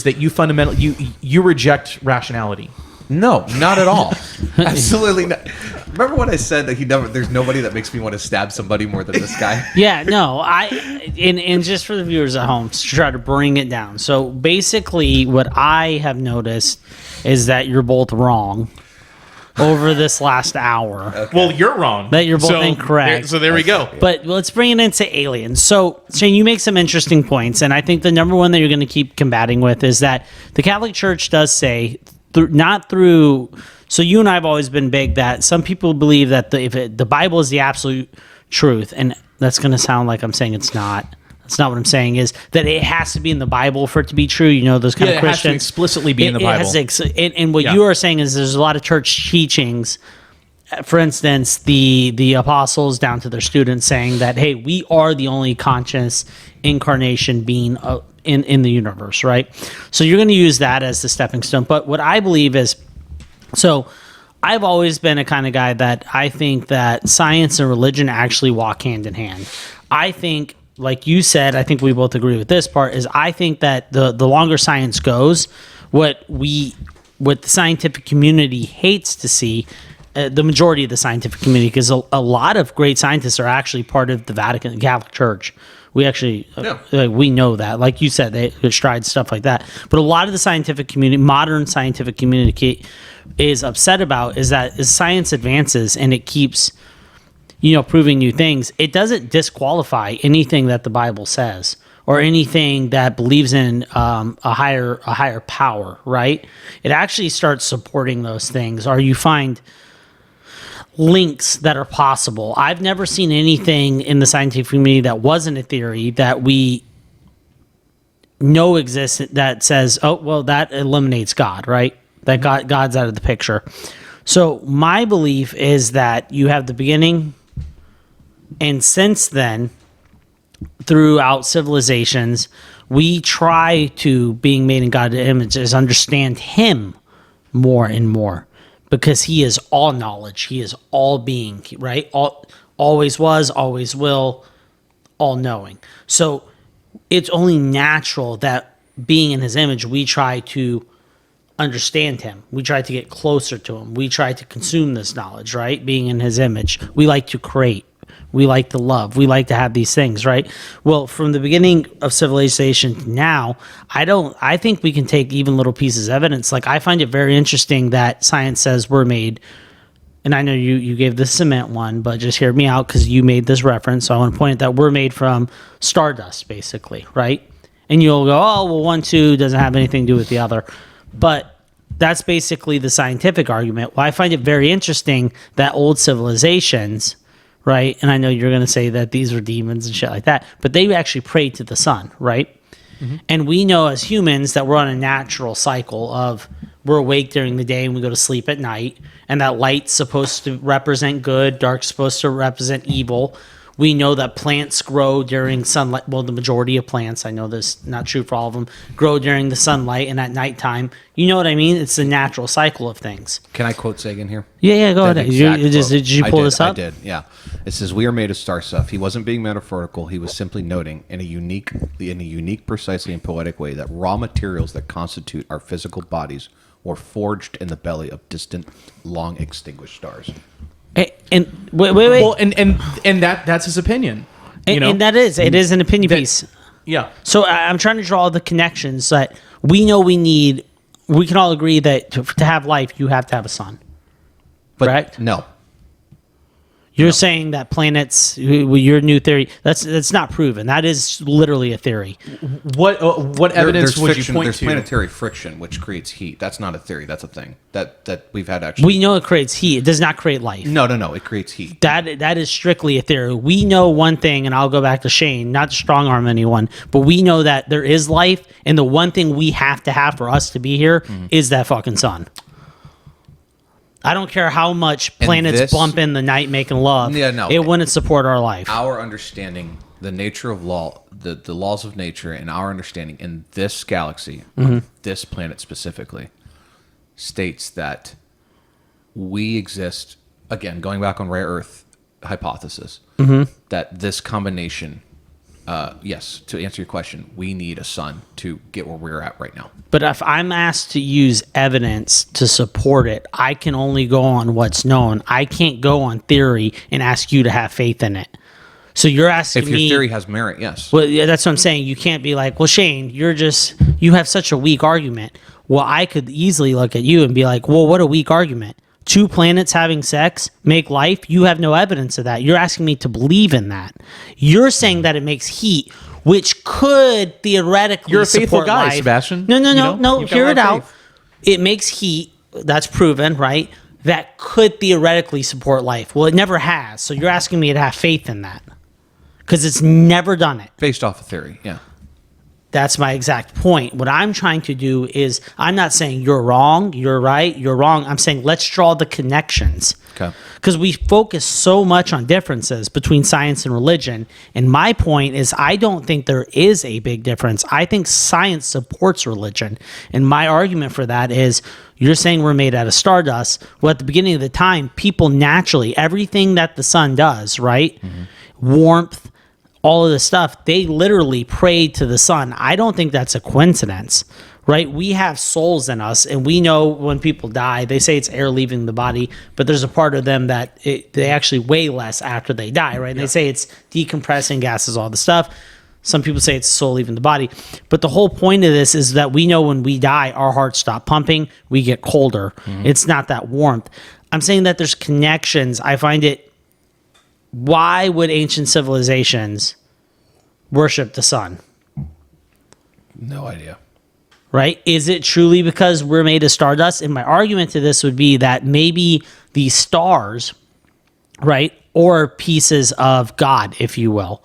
that you fundamentally you reject rationality. No, not at all. Absolutely not. Remember when I said that there's nobody that makes me want to stab somebody more than this guy? Yeah, no, and just for the viewers at home, to try to bring it down. So basically what I have noticed is that you're both wrong over this last hour. Okay. Well, you're wrong. That you're both incorrect. So there we go. But let's bring it into aliens. So, Shane, you make some interesting points, and I think the number one that you're going to keep combating with is that the Catholic Church does say, so you and I have always been big that some people believe that the Bible is the absolute truth, and that's going to sound like I'm saying it's not, That's not what I'm saying. Is that it has to be in the Bible for it to be true? You know, those kind of it has to Christians explicitly be in the Bible. And what you are saying is there's a lot of church teachings. For instance, the apostles down to their students saying that, hey, we are the only conscious incarnation being in the universe, right? So you're going to use that as the stepping stone. But what I believe is, so I've always been a kind of guy that I think that science and religion actually walk hand in hand. I think, like you said, I think we both agree with this part, is I think that the longer science goes, what the scientific community hates to see, the majority of the scientific community, because a lot of great scientists are actually part of the Vatican, the Catholic Church. We actually, we know that. Like you said, they stride stuff like that. But a lot of the scientific community, modern scientific community, is upset about is that as science advances and it keeps, proving new things, it doesn't disqualify anything that the Bible says or anything that believes in a higher power, right? It actually starts supporting those things, or you find links that are possible. I've never seen anything in the scientific community that wasn't a theory that we know exists that says, oh, well, that eliminates God, right? That God's out of the picture. So my belief is that you have the beginning, and since then, throughout civilizations, we try to, being made in God's image, is understand Him more and more. Because He is all knowledge. He is all being, right? Always was, always will, all knowing. So it's only natural that being in His image, we try to understand Him. We try to get closer to Him. We try to consume this knowledge, right? Being in His image. We like to create. We like to love. We like to have these things, right? Well, from the beginning of civilization to now, I think we can take even little pieces of evidence. Like, I find it very interesting that science says we're made, and I know you gave the cement one, but just hear me out because you made this reference. So I want to point out that we're made from stardust, basically, right? And you'll go, oh, well, 1, 2 doesn't have anything to do with the other. But that's basically the scientific argument. Well, I find it very interesting that old civilizations, right? And I know you're going to say that these are demons and shit like that, but they actually prayed to the sun, right? Mm-hmm. And we know as humans that we're on a natural cycle of we're awake during the day and we go to sleep at night, and that light's supposed to represent good, dark's supposed to represent evil. We know that plants grow during sunlight. Well, the majority of plants, I know this, not true for all of them, grow during the sunlight and at nighttime. You know what I mean? It's the natural cycle of things. Can I quote Sagan here? Yeah, go ahead. Did you pull this up? I did, yeah. It says, "We are made of star stuff." He wasn't being metaphorical. He was simply noting in a unique, precisely and poetic way that raw materials that constitute our physical bodies were forged in the belly of distant, long extinguished stars. And wait. Well, and that's his opinion. And that is, it is an opinion piece. Yeah. So I'm trying to draw the connections that we know we need. We can all agree that to have life, you have to have a sun. But correct? No. You're saying that planets, your new theory, that's not proven. That is literally a theory. What evidence would friction, you point there's to? There's planetary friction, which creates heat. That's not a theory. That's a thing that we've had actually. We know it creates heat. It does not create life. No. It creates heat. That is strictly a theory. We know one thing, and I'll go back to Shane, not to strong arm anyone, but we know that there is life, and the one thing we have to have for us to be here is that fucking sun. I don't care how much planets bump in the night making love. Yeah, no. It wouldn't support our life. Our understanding, the nature of law, the laws of nature, and our understanding in this galaxy, this planet specifically, states that we exist, again, going back on rare earth hypothesis, that this combination, yes, to answer your question, we need a sun to get where we're at right now. But if I'm asked to use evidence to support it, I can only go on what's known. I can't go on theory and ask you to have faith in it. So you're asking me... If your theory has merit, yes. Well, yeah, that's what I'm saying. You can't be like, well, Shane, you have such a weak argument. Well, I could easily look at you and be like, well, what a weak argument. 2 planets having sex make life? You have no evidence of that. You're asking me to believe in that. You're saying that it makes heat, which could theoretically You're a faithful support guy, life. Sebastian. No. Hear it out. It makes heat. That's proven, right? That could theoretically support life. Well, it never has. So you're asking me to have faith in that. because it's never done it. Based off a theory, yeah. That's my exact point. What I'm trying to do is, I'm not saying you're wrong, you're right, you're wrong. I'm saying let's draw the connections. Okay. Because we focus so much on differences between science and religion. And my point is, I don't think there is a big difference. I think science supports religion. And my argument for that is, you're saying we're made out of stardust. Well, at the beginning of the time, people naturally, everything that the sun does, right? Warmth, all of this stuff, they literally prayed to the sun. I don't think that's a coincidence, right? We have souls in us, and we know when people die, they say it's air leaving the body, but there's a part of them that they actually weigh less after they die, right? And they say it's decompressing gases, all the stuff. Some people say it's soul leaving the body. But the whole point of this is that we know when we die, our hearts stop pumping, we get colder. It's not that warmth. I'm saying that there's connections. I find it, why would ancient civilizations worship the sun? No idea. Right? Is it truly because we're made of stardust? And my argument to this would be that maybe these stars, right, or pieces of God, if you will,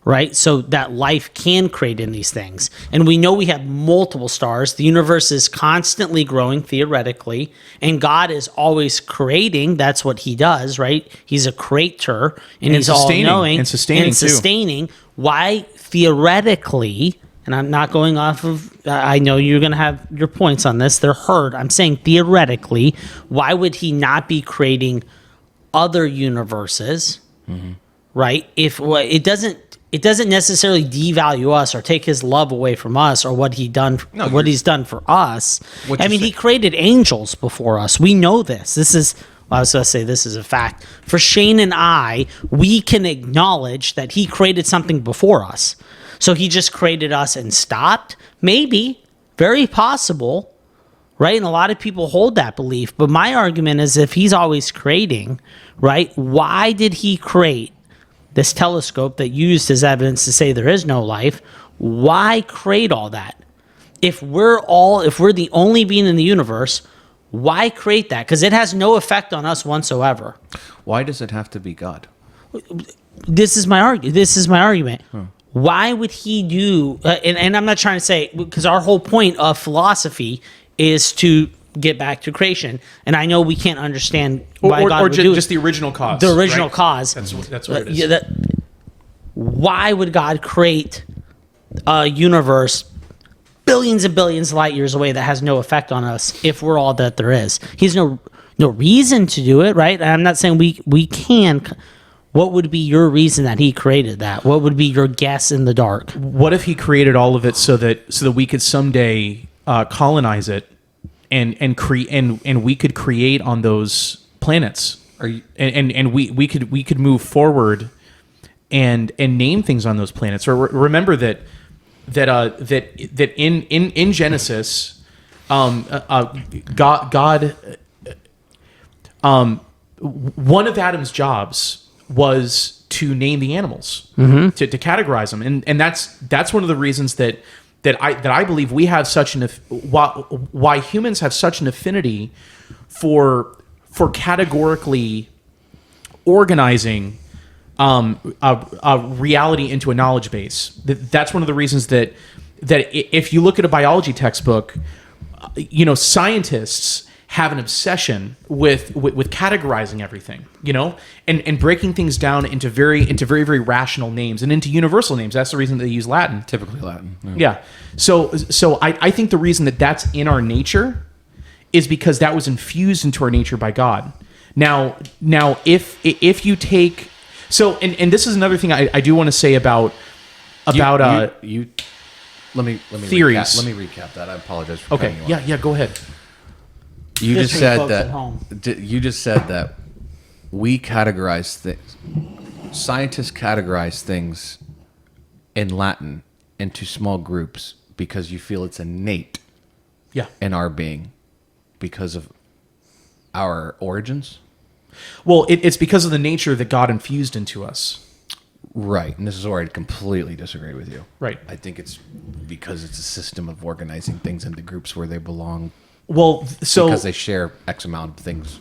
right? So that life can create in these things. And we know we have multiple stars. The universe is constantly growing theoretically, and God is always creating. That's what he does, right? He's a creator, and he's all-knowing. And sustaining, too. sustaining. Why theoretically, and I'm not going off of, I know you're going to have your points on this. They're heard. I'm saying theoretically, why would he not be creating other universes, right? If it doesn't necessarily devalue us or take his love away from us or what he's done for us. I mean, he created angels before us. We know this. I was going to say this is a fact. For Shane and I, we can acknowledge that he created something before us. So he just created us and stopped? Maybe. Very possible. Right? And a lot of people hold that belief. But my argument is, if he's always creating, right, why did he create this telescope that used as evidence to say there is no life? Why create all that? If we're the only being in the universe, why create that? Because it has no effect on us whatsoever. Why does it have to be God? This is my argument. Why would he do? And I'm not trying to say, because our whole point of philosophy is to get back to creation, and I know we can't understand why God would do it. Just the original cause. The original right? cause. That's what it is. Why would God create a universe billions and billions of light years away that has no effect on us if we're all that there is? He's no reason to do it, right? I'm not saying we can. What would be your reason that he created that? What would be your guess in the dark? What if he created all of it so that we could someday colonize it and we could create on those planets? And we could move forward and name things on those planets. Or remember that in Genesis, God one of Adam's jobs was to name the animals, to categorize them, and that's one of the reasons that I believe we have such why humans have such an affinity for categorically organizing a reality into a knowledge base. That's one of the reasons that if you look at a biology textbook, scientists have an obsession with categorizing everything, and breaking things down into very, very rational names and into universal names. That's the reason they use Latin. Typically Latin. Yeah. So I think the reason that's in our nature is because that was infused into our nature by God. Now if you take and this is another thing I do want to say about let me theories. Let me recap that. I apologize for okay. cutting you off. Yeah. Go ahead. You just for said folks that. at home. You just said that we categorize things. Scientists categorize things in Latin into small groups because you feel it's innate. Yeah. In our being, because of our origins. Well, it's because of the nature that God infused into us. Right, and this is where I completely disagree with you. Right. I think it's because it's a system of organizing things into groups where they belong. Well, so because they share X amount of things.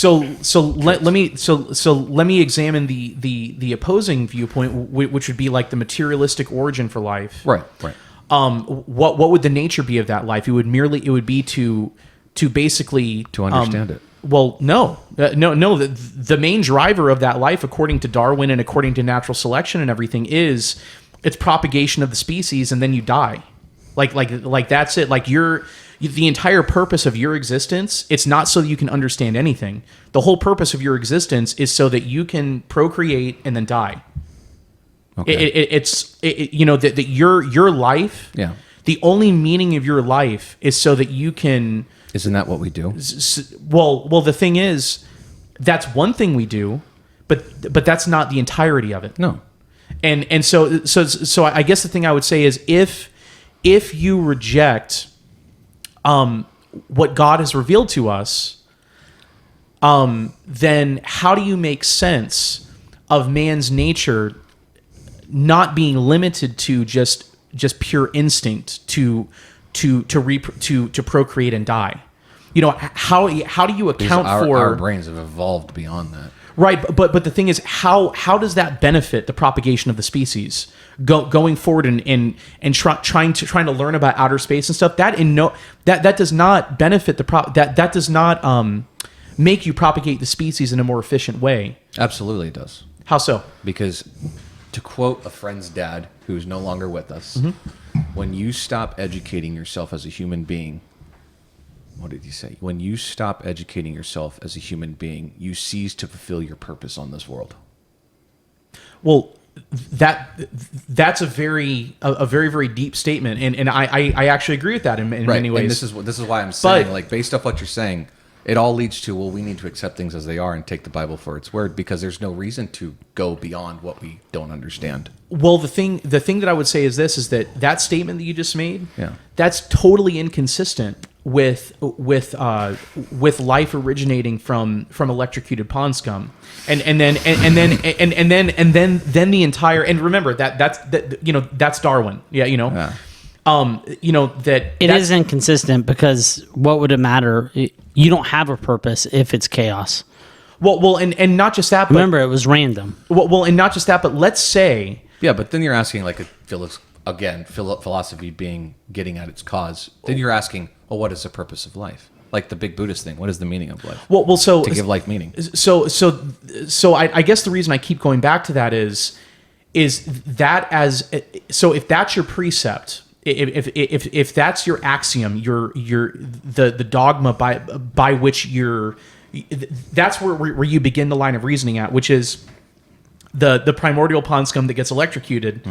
let me examine the opposing viewpoint, which would be like the materialistic origin for life. Right. What would the nature be of that life? It would be to basically To understand it. Well, no. The main driver of that life, according to Darwin and according to natural selection and everything, is it's propagation of the species, and then you die. Like that's it. Like the entire purpose of your existence, it's not so that you can understand anything. The whole purpose of your existence is so that you can procreate and then die. Okay. That your life. Yeah. The only meaning of your life is so that you can. Isn't that what we do? Well, the thing is, that's one thing we do, but that's not the entirety of it. No. And so I guess the thing I would say is if you reject what God has revealed to us, then how do you make sense of man's nature not being limited to just pure instinct to procreate and die? How do you account for our brains have evolved beyond that? Right, but the thing is, how does that benefit the propagation of the species going forward and trying to learn about outer space and stuff? That does not benefit that does not make you propagate the species in a more efficient way. Absolutely, it does. How so? Because, to quote a friend's dad who's no longer with us, when you stop educating yourself as a human being. What did he say? When you stop educating yourself as a human being, you cease to fulfill your purpose on this world. Well, that's a very very deep statement, and I actually agree with that in many ways. And this is why I'm saying, like, based off what you're saying, it all leads to, well, we need to accept things as they are and take the Bible for its word, because there's no reason to go beyond what we don't understand. Well, the thing that I would say is this: is that statement that you just made? Yeah. That's totally inconsistent with life originating from electrocuted pond scum, and then the entire, and remember that's Darwin. Yeah. That it is inconsistent, because what would it matter? You don't have a purpose if it's chaos. Well, and not just that. But, remember, it was random. Well, and not just that, but let's say. Yeah, but then you're asking like a philosophy being getting at its cause. Then you're asking, well, what is the purpose of life? Like the big Buddhist thing. What is the meaning of life? Well, so to give life meaning. So I guess the reason I keep going back to that is that as so if that's your precept, if that's your axiom, the dogma by which that's where you begin the line of reasoning at, which is the primordial pond scum that gets electrocuted,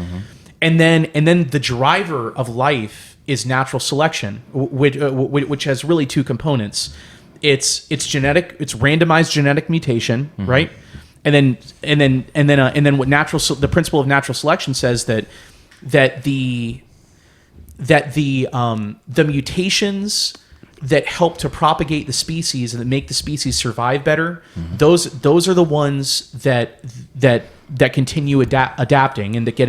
and then the driver of life is natural selection, which has really two components. It's genetic, it's randomized genetic mutation, right? And then what the principle of natural selection says that the mutations that help to propagate the species and that make the species survive better, those are the ones that continue adapting and that get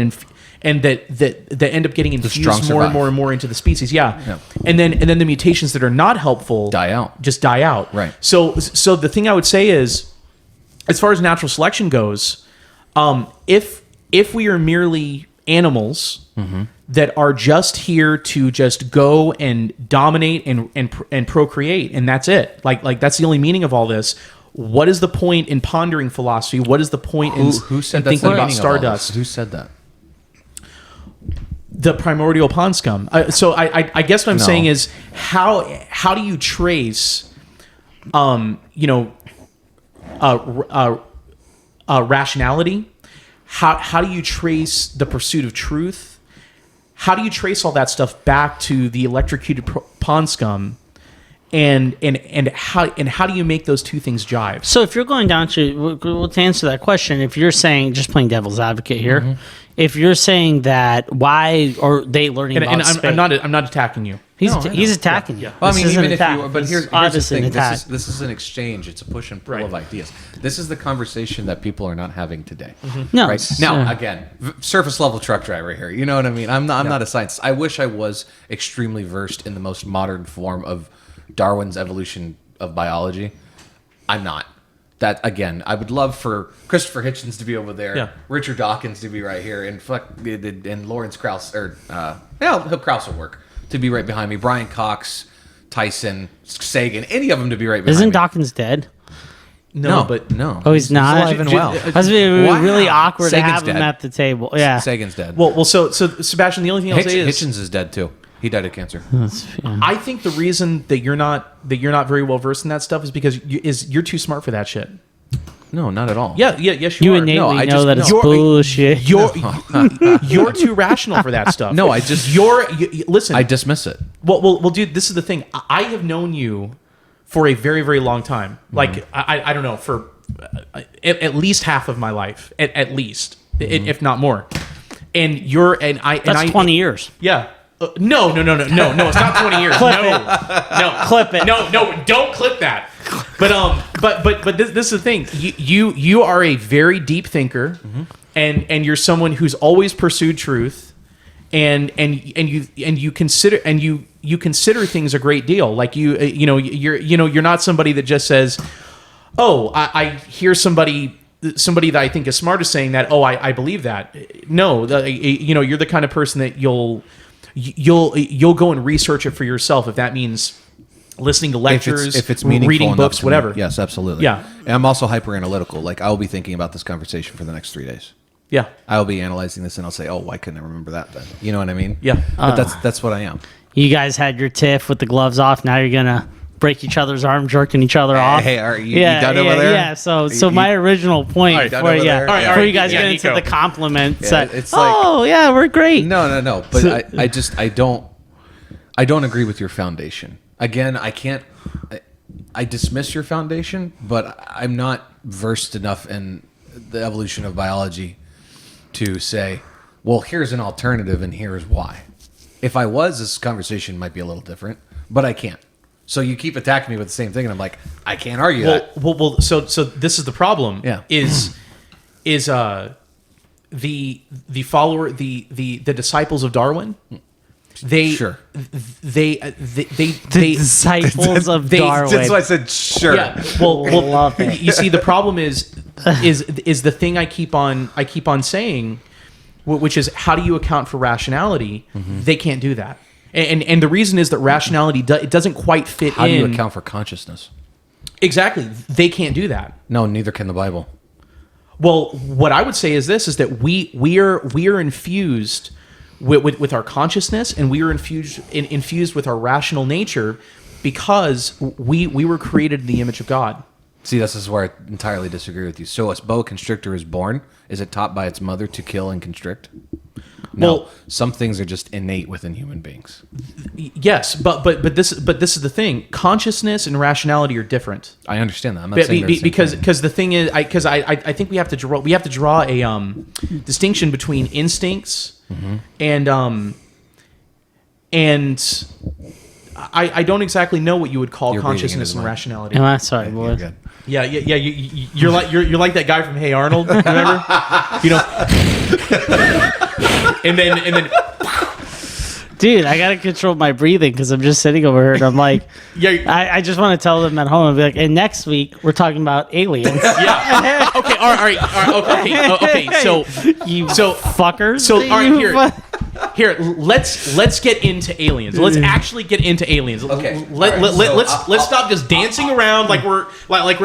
that end up getting infused more and more into the species. Yeah. And then the mutations that are not helpful die out. Right. So the thing I would say is, as far as natural selection goes, if we are merely animals that are just here to just go and dominate and procreate, and that's it. Like that's the only meaning of all this. What is the point in pondering philosophy? What is the point in thinking about stardust? Who said that? The primordial pond scum. So I guess what I'm saying is, how do you trace, rationality? How do you trace the pursuit of truth? How do you trace all that stuff back to the electrocuted pond scum? And how do you make those two things jive? So if you're going down to answer that question, if you're saying, just playing devil's advocate here, if you're saying that why are they learning about space? I'm not attacking you. He's attacking you. Yeah. Well, I mean, even if attack. you, but here's the Obviously thing. an This is an exchange. It's a push and pull of ideas. This is the conversation that people are not having today. No, Right now, again, surface level truck driver here. You know what I mean? I'm not a scientist. I wish I was extremely versed in the most modern form of Darwin's evolution of biology. I'm not. That again, I would love for Christopher Hitchens to be over there, Yeah. Richard Dawkins to be right here, and Lawrence Krauss Krauss will work to be right behind me. Brian Cox, Tyson, Sagan, any of them to be right behind Isn't me. Dawkins dead? No, but no. Oh, he's not. alive and well. That's really awkward to Sagan's have him dead. at the table. Yeah. Sagan's dead. well, so Sebastian, the only thing I'll say is Hitchens is dead too. He died of cancer. I think the reason that you're not very well versed in that stuff is because you're too smart for that shit. No, not at all. Yes, You are. innately I know just- that it's You're- bullshit. You're too rational for that stuff. No, I just- listen. I dismiss it. Well, dude, this is the thing. I have known you for a very, very long time. Like, I don't know, for at least half of my life, at least, if not more. And That's 20 years. Yeah. No. It's not 20 years. No. Clip it. No. Don't clip that. But this is the thing. You are a very deep thinker, and you're someone who's always pursued truth, and you consider things a great deal. Like you're not somebody that just says, "Oh, I hear somebody that I think is smart is saying that. Oh, I believe that." No, you're the kind of person that you'll go and research it for yourself if that means listening to lectures, if it's meaningful reading enough books, to me. whatever. Yes, absolutely. Yeah. And I'm also hyper analytical. Like I'll be thinking about this conversation for the next 3 days. Yeah. I'll be analyzing this and I'll say, "Oh, why couldn't I remember that then?" You know what I mean? Yeah. But that's what I am. You guys had your tiff with the gloves off. Now you're gonna break each other's arm, jerking each other off. Hey, are you done over there? Yeah. So my original point All right, done before, over there? before All right, you guys yeah, get into Nico. the compliments, Yeah, it's like- oh yeah, we're great. No. But I don't agree with your foundation. Again, I dismiss your foundation, but I'm not versed enough in the evolution of biology to say, well, here's an alternative and here's why. If I was, this conversation might be a little different, but I can't. So you keep attacking me with the same thing, and I'm like, I can't argue that. Well. So this is the problem. Yeah. Is the follower the disciples of Darwin? They Sure. they Disciples of Darwin. That's why I said sure. Yeah. Well, Love it. you see, the problem is the thing I keep on saying, which is how do you account for rationality? They can't do that, and the reason is that rationality it doesn't quite fit How in. do you account for consciousness? Exactly, they can't do that. No, neither can the Bible. Well, what I would say is this: is that we are infused with our consciousness, and we are infused with our rational nature because we were created in the image of God. See, this is where I entirely disagree with you. So, a boa constrictor is born. Is it taught by its mother to kill and constrict? No. Well- Some things are just innate within human beings. Yes, but this is the thing: consciousness and rationality are different. I understand that. I'm not saying they're the same Because thing. the thing is, I think we have to draw a distinction between instincts and I don't exactly know what you would call You're breathing consciousness into and the mic. rationality. Am I sorry, You're boys? good. Yeah. You're like that guy from Hey Arnold, remember? And then Dude, I gotta control my breathing because I'm just sitting over here and I'm like, yeah. I just want to tell them at home and be like, and next week we're talking about aliens. Yeah. Okay. All right. Okay. So You So- fuckers. So all right, You here, let's get into aliens. Let's actually get into aliens. Okay. Let's So stop just dancing around like we're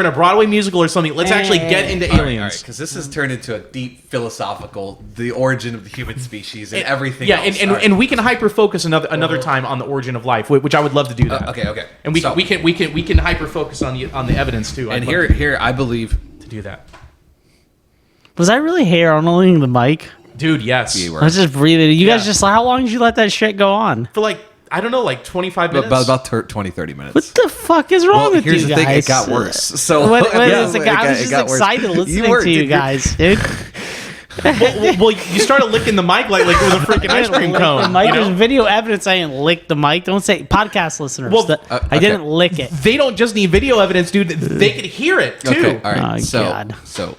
in a Broadway musical or something. Let's actually get into aliens. Because this has turned into a deep philosophical, the origin of the human species and everything. Yeah, else. and All right. we can hyper focus another time on the origin of life, which I would love to do that. Okay. And we So- can hyper focus on the evidence too. And I'd love here, I believe. to do that, Was I really hair Arnolding the mic? dude. Yes, You were. I was just breathing. You guys Yeah. just, how long did you let that shit go on? for like I don't know, like 25 minutes. About 20, 30 minutes. What the fuck is wrong with here's you the guys? thing, it got worse. So What Yeah, is the it guy? got- I was it just got worse. excited listening were, to you dude. guys, dude. well, you started licking the mic like it was a freaking ice cream Lick cone. The mic. you know? There's video evidence. I didn't lick the mic. Don't say podcast listeners. Well, that I okay. didn't lick it. They don't just need video evidence, dude. They could hear it too. Okay, all right. Oh, God. So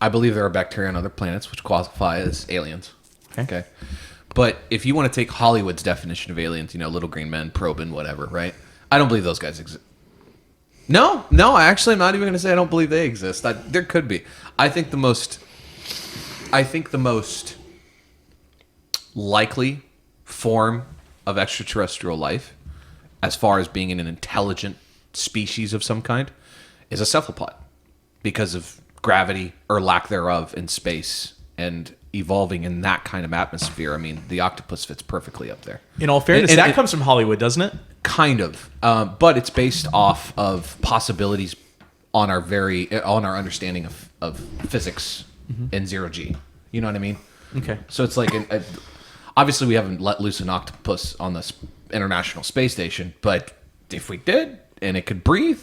I believe there are bacteria on other planets which qualify as aliens. Okay. But if you want to take Hollywood's definition of aliens, little green men probing whatever, right? I don't believe those guys exist. No, I actually am not even going to say I don't believe they exist. There could be. I think the most likely form of extraterrestrial life, as far as being in an intelligent species of some kind, is a cephalopod, because of gravity or lack thereof in space and evolving in that kind of atmosphere. I mean, the octopus fits perfectly up there. In all fairness, that comes from Hollywood, doesn't it? Kind of, but it's based off of possibilities on our understanding of physics in 0G. You know what I mean? Okay. So it's like, obviously we haven't let loose an octopus on the International Space Station, but if we did and it could breathe,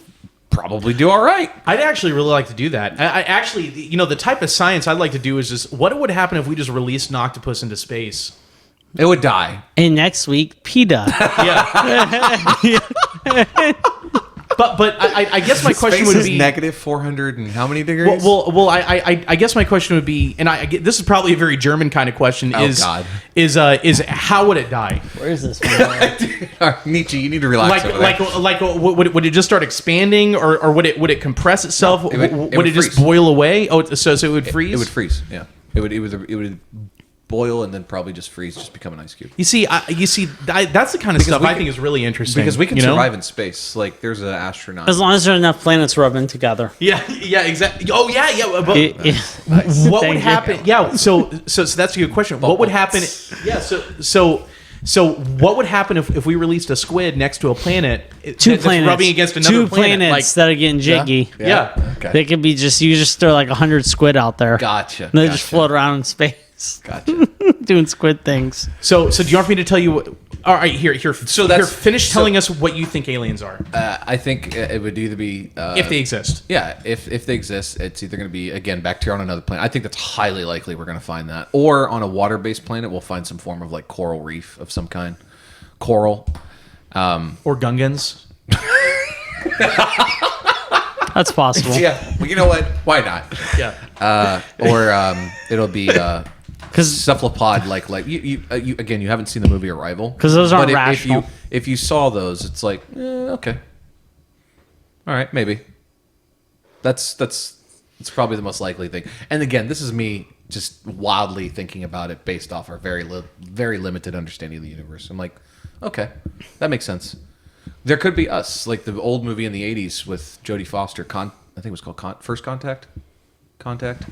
probably do all right. I'd actually really like to do that. I actually, the type of science I'd like to do is just what would happen if we just released an octopus into space? It would die. And next week, PETA. Yeah. But I guess my question Space would is be negative 400 and how many degrees? Well, I guess my question would be, and this is probably a very German kind of question. Oh, is God. is how would it die? Where is this one? Nietzsche, you need to relax. Would it just start expanding, or would it compress itself? No, it would just freeze. boil away? Oh, so it would freeze. It would freeze. Yeah. It would boil and then probably just freeze, just become an ice cube. You see, that's the kind of stuff I think is really interesting. Because we can survive in space. Like, there's an astronaut. As long as there are enough planets rubbing together. Yeah, exactly. Oh, yeah. But Nice. what would happen? Yeah. So that's a good question. What would happen? Yeah. So what would happen if we released a squid next to a planet? Two planets rubbing against another two planet, planets that are getting jiggy. Yeah. Okay. They could be you just throw like 100 squid out there. Gotcha. And they just float around in space. Gotcha. Doing squid things. So do you want me to tell you? All right, here. So that's finish telling us what you think aliens are, I think it would either be if they exist. Yeah, if they exist, it's either going to be, again, bacteria on another planet. I think that's highly likely we're going to find that, or on a water-based planet, we'll find some form of like coral reef of some kind, coral, Or Gungans. That's possible. Yeah, well, you know what? Why not? Yeah. Or it'll be cephalopod, like you again. You haven't seen the movie Arrival, 'Cause those aren't but rational. If you saw those, it's like okay, all right, maybe. That's probably the most likely thing. And again, this is me just wildly thinking about it based off our very limited understanding of the universe. I'm like, okay, that makes sense. There could be us, like the old movie in the 80s with Jodie Foster, I think it was called First Contact? Contact?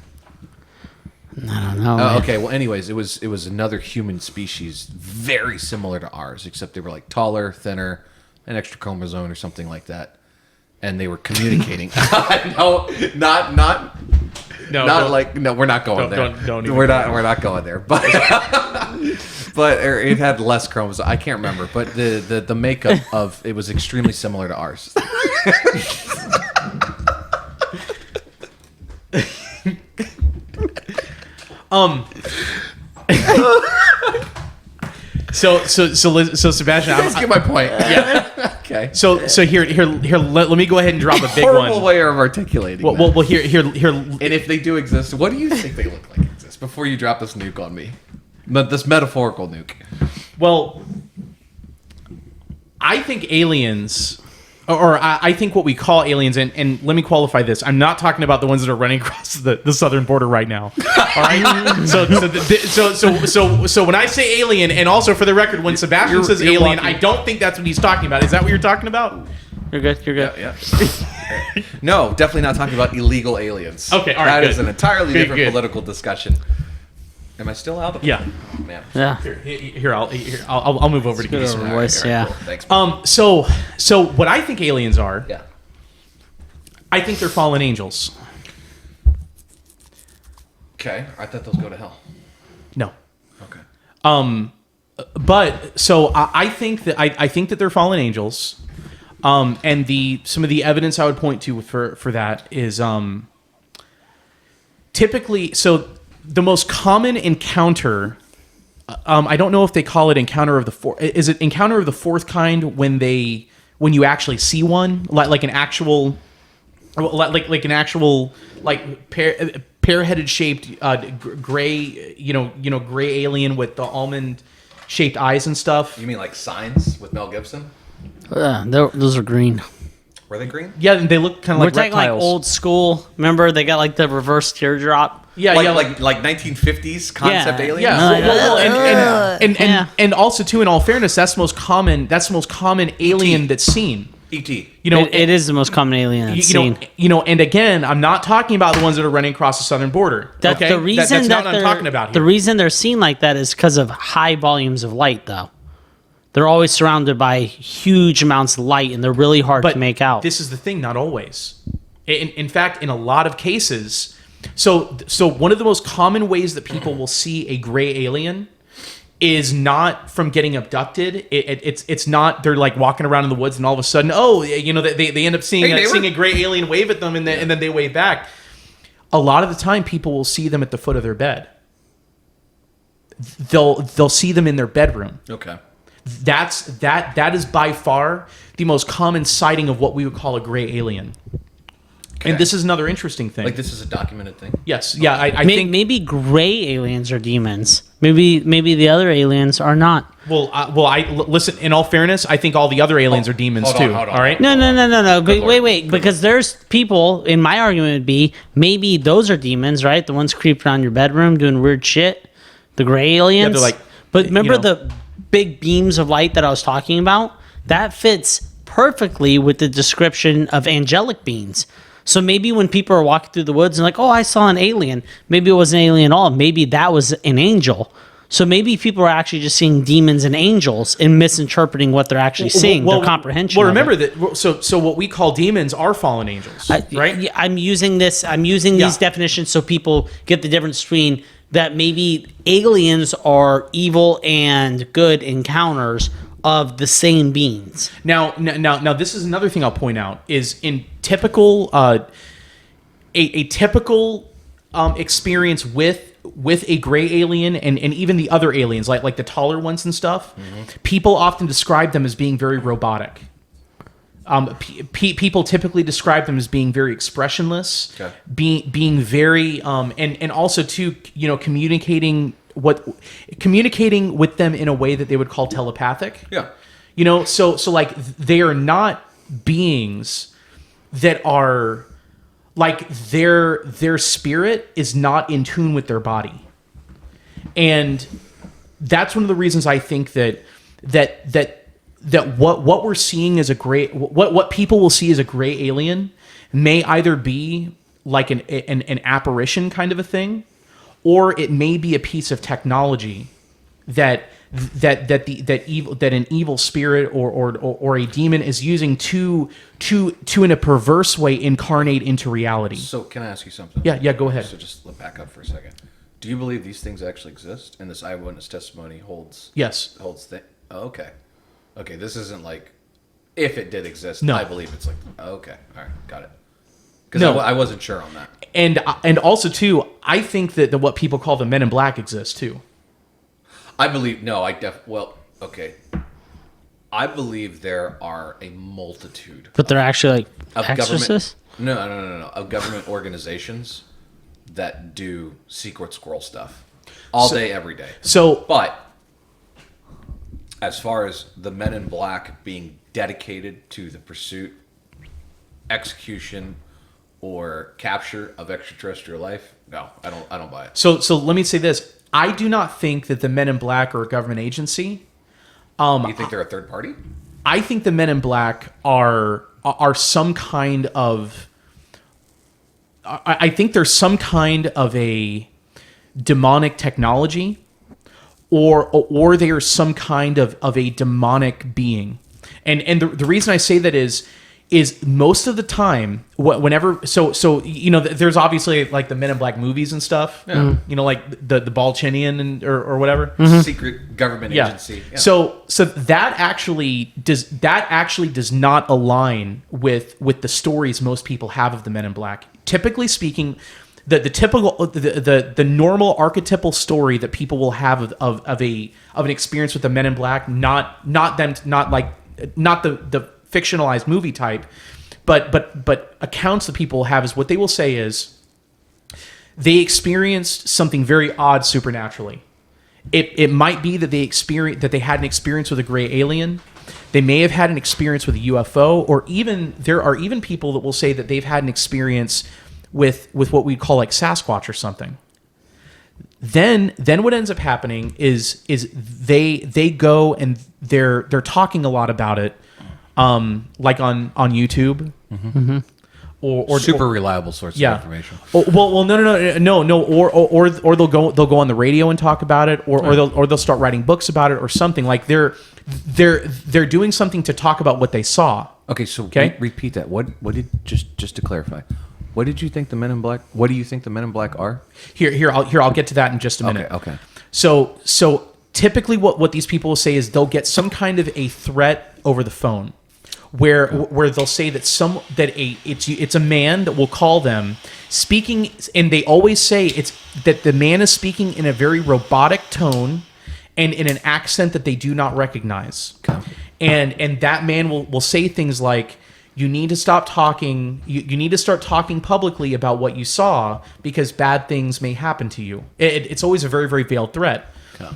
I don't know. Oh, okay, well anyways, it was another human species very similar to ours, except they were like taller, thinner, an extra chromosome or something like that. And they were communicating. No, we're not going there. We're not going there. But but it had less chromosomes. I can't remember, but the makeup of it was extremely similar to ours. So Sebastian, You guys get my point. yeah. Okay. So here. Let me go ahead and drop a big Horrible one. way of articulating. Well, here. And if they do exist, what do you think they look like exist? Before you drop this nuke on me, this metaphorical nuke. Well, I think aliens, or I think what we call aliens, and let me qualify this. I'm not talking about the ones that are running across the southern border right now. All right. So when I say alien, and also for the record, when Sebastian says you're alien, walking. I don't think that's what he's talking about. Is that what you're talking about? You're good. Yeah. No, definitely not talking about illegal aliens. Okay, all right, That good. is an entirely different Good. political discussion. Am I still out? Yeah. Man. Yeah. Here, I'll move over to give you Good some. over voice. Yeah. Cool. Thanks. Man. So what I think aliens are, Yeah. I think they're fallen angels. Okay. I thought those go to hell. No. Okay. But so I think that they're fallen angels, and some of the evidence I would point to for that is typically the most common encounter. I don't know if they call it encounter of the fourth. Is it encounter of the fourth kind when you actually see one, like an actual, like an actual pear-headed shaped gray, gray alien with the almond shaped eyes and stuff. You mean like Signs with Mel Gibson? Those are green. Were they green? Yeah, and they look kind of We're like talking reptiles. like old school. Remember, they got like the reverse teardrop. Yeah, like, yeah, like 1950s concept Yeah. aliens. yeah. And also too, in all fairness, that's the most common. That's the most common alien that's seen. E.T. You know, It is the most common alien that's seen. And again, I'm not talking about the ones that are running across the southern border. That, Okay, the reason that's not that what I'm talking about here. The reason they're seen like that is because of high volumes of light, though. They're always surrounded by huge amounts of light, and they're really hard to make out. This is the thing, not always. In fact, in a lot of cases, so one of the most common ways that people will see a gray alien is not from getting abducted. It's not they're like walking around in the woods and all of a sudden, they end up seeing seeing a gray alien wave at them and then they wave back. A lot of the time, people will see them at the foot of their bed. They'll see them in their bedroom. Okay. That is by far the most common sighting of what we would call a gray alien. And this is another interesting thing. Like this is a documented thing. Yes, yeah, I think maybe gray aliens are demons. Maybe the other aliens are not. Listen. In all fairness, I think all the other aliens are demons hold on, too. hold on. All right. No. Good Lord. Wait. Because there's people. In my argument, would be maybe those are demons, right? The ones creeping around your bedroom doing weird shit. The gray aliens. they're like, But remember you know. the big beams of light that I was talking about? That fits perfectly with the description of angelic beings. So maybe when people are walking through the woods and like, oh, I saw an alien. Maybe it wasn't an alien at all. Maybe that was an angel. So maybe people are actually just seeing demons and angels and misinterpreting what they're actually seeing. Their comprehension. Well, of remember it. that. So what we call demons are fallen angels, right? Yeah, I'm using these definitions so people get the difference between that maybe aliens are evil and good encounters of the same beings. Now, this is another thing I'll point out is in typical a typical experience with a gray alien and even the other aliens like the taller ones and stuff. People often describe them as being very robotic. People typically describe them as being very expressionless, Okay. being very and also too communicating with them in a way that they would call telepathic. Yeah. So like they are not beings that are like their spirit is not in tune with their body. And that's one of the reasons I think that what we're seeing as what people will see as a gray alien may either be like an apparition kind of a thing, or it may be a piece of technology that an evil spirit or a demon is using to in a perverse way incarnate into reality. So can I ask you something? Yeah, go ahead. So just let back up for a second. Do you believe these things actually exist, and this eyewitness testimony holds? Yes. Okay. This isn't like if it did exist. No. I believe it's like okay. All right, got it. Because No. I wasn't sure on that. And also too, I think that what people call the Men in Black exists too. I believe okay. I believe there are a multitude But they're actually like of exorcists? government. No. Of government organizations that do secret squirrel stuff all day, every day. So But as far as the Men in Black being dedicated to the pursuit, execution, or capture of extraterrestrial life, no, I don't buy it. So let me say this. I do not think that the Men in Black are a government agency. You think they're a third party? I think the Men in Black are some kind of. I think there's some kind of a demonic technology, or they are some kind of a demonic being, and the reason I say that is most of the time whenever there's obviously like the Men in Black movies and stuff, like the Balchinian or whatever. Secret government Yeah. agency. Yeah. So that actually does not align with the stories most people have of the Men in Black. Typically speaking, the typical the normal archetypal story that people will have of an experience with the Men in Black, not the fictionalized movie type, but accounts that people have is what they will say is they experienced something very odd supernaturally. It might be that they had an experience with a gray alien. They may have had an experience with a UFO, or even there are even people that will say that they've had an experience with what we call like Sasquatch or something. Then what ends up happening is they go and they're talking a lot about it, like on YouTube. Mm-hmm. Or super reliable source of information. Well, no. Or they'll go on the radio and talk about it, or they'll start writing books about it, or something. Like they're doing something to talk about what they saw. Okay, so Okay? repeat that. What did just to clarify? What did you think the Men in Black? What do you think the Men in Black are? I'll get to that in just a minute. Okay. So typically, what these people will say is they'll get some kind of a threat over the phone, where they'll say that it's a man that will call them speaking, and they always say it's that the man is speaking in a very robotic tone and in an accent that they do not recognize. Okay. And that man will say things like, you need to stop talking. You need to start talking publicly about what you saw, because bad things may happen to you. It's always a very, very veiled threat. Okay.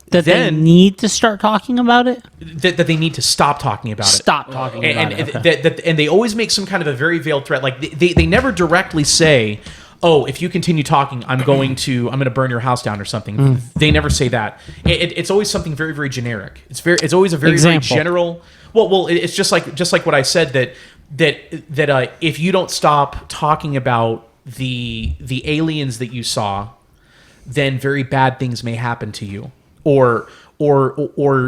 That they need to start talking about it? That they need to stop talking about it. Stop talking about it. And they always make some kind of a very veiled threat. Like they never directly say, "Oh, if you continue talking, I'm going to burn your house down" or something. They never say that. It's always something very, very generic. It's always a very, very general. Well, it's just like what I said, that if you don't stop talking about the aliens that you saw, then very bad things may happen to you. Or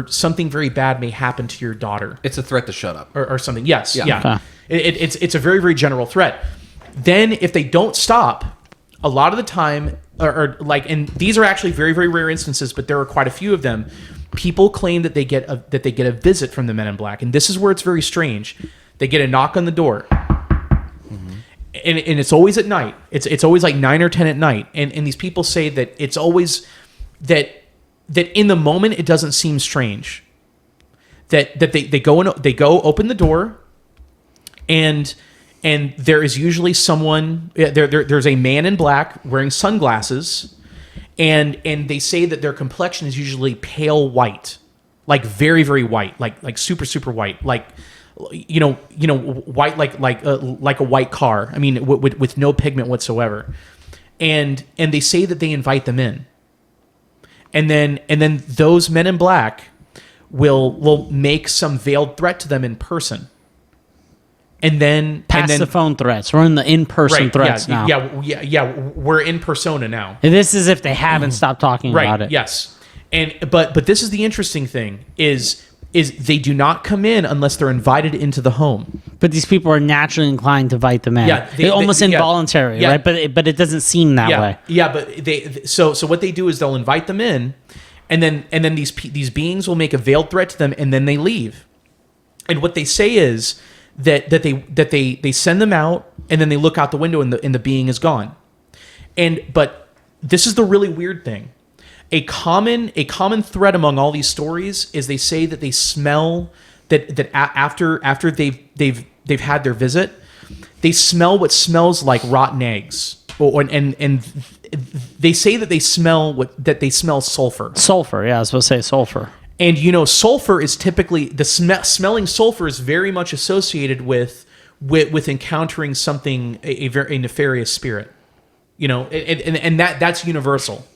something very bad may happen to your daughter. It's a threat to shut up. Or something. Yes. Yeah. Okay. It's a very, very general threat. Then if they don't stop, a lot of the time, and these are actually very, very rare instances, but there are quite a few of them. People claim that they get a visit from the Men in Black, and this is where it's very strange. They get a knock on the door. And it's always at night. It's always like 9 or 10 at night. And these people say that it's always that in the moment it doesn't seem strange. That they go open the door, and there is usually someone there's a man in black wearing sunglasses, and they say that their complexion is usually pale white, like very, very white, like super, super white, like white like a white car. I mean, with no pigment whatsoever. And they say that they invite them in. And then those Men in Black will make some veiled threat to them in person. And then the phone threats. We're in the in-person threats now. Yeah. We're in persona now. And this is if they haven't stopped talking about it. Yes. But this is the interesting thing is they do not come in unless they're invited into the home. But these people are naturally inclined to invite them in. Yeah, they're almost involuntary, right? But it doesn't seem that way. Yeah, but so what they do is they'll invite them in, and then these beings will make a veiled threat to them, and then they leave. And what they say is that they send them out, and then they look out the window, and the being is gone. But this is the really weird thing. A common thread among all these stories is they say that they smell that after they've had their visit, they smell what smells like rotten eggs, and they say that they smell sulfur. Sulfur, yeah, I was supposed to say sulfur. And sulfur is typically smelling sulfur is very much associated with encountering something, a very nefarious spirit, and that's universal.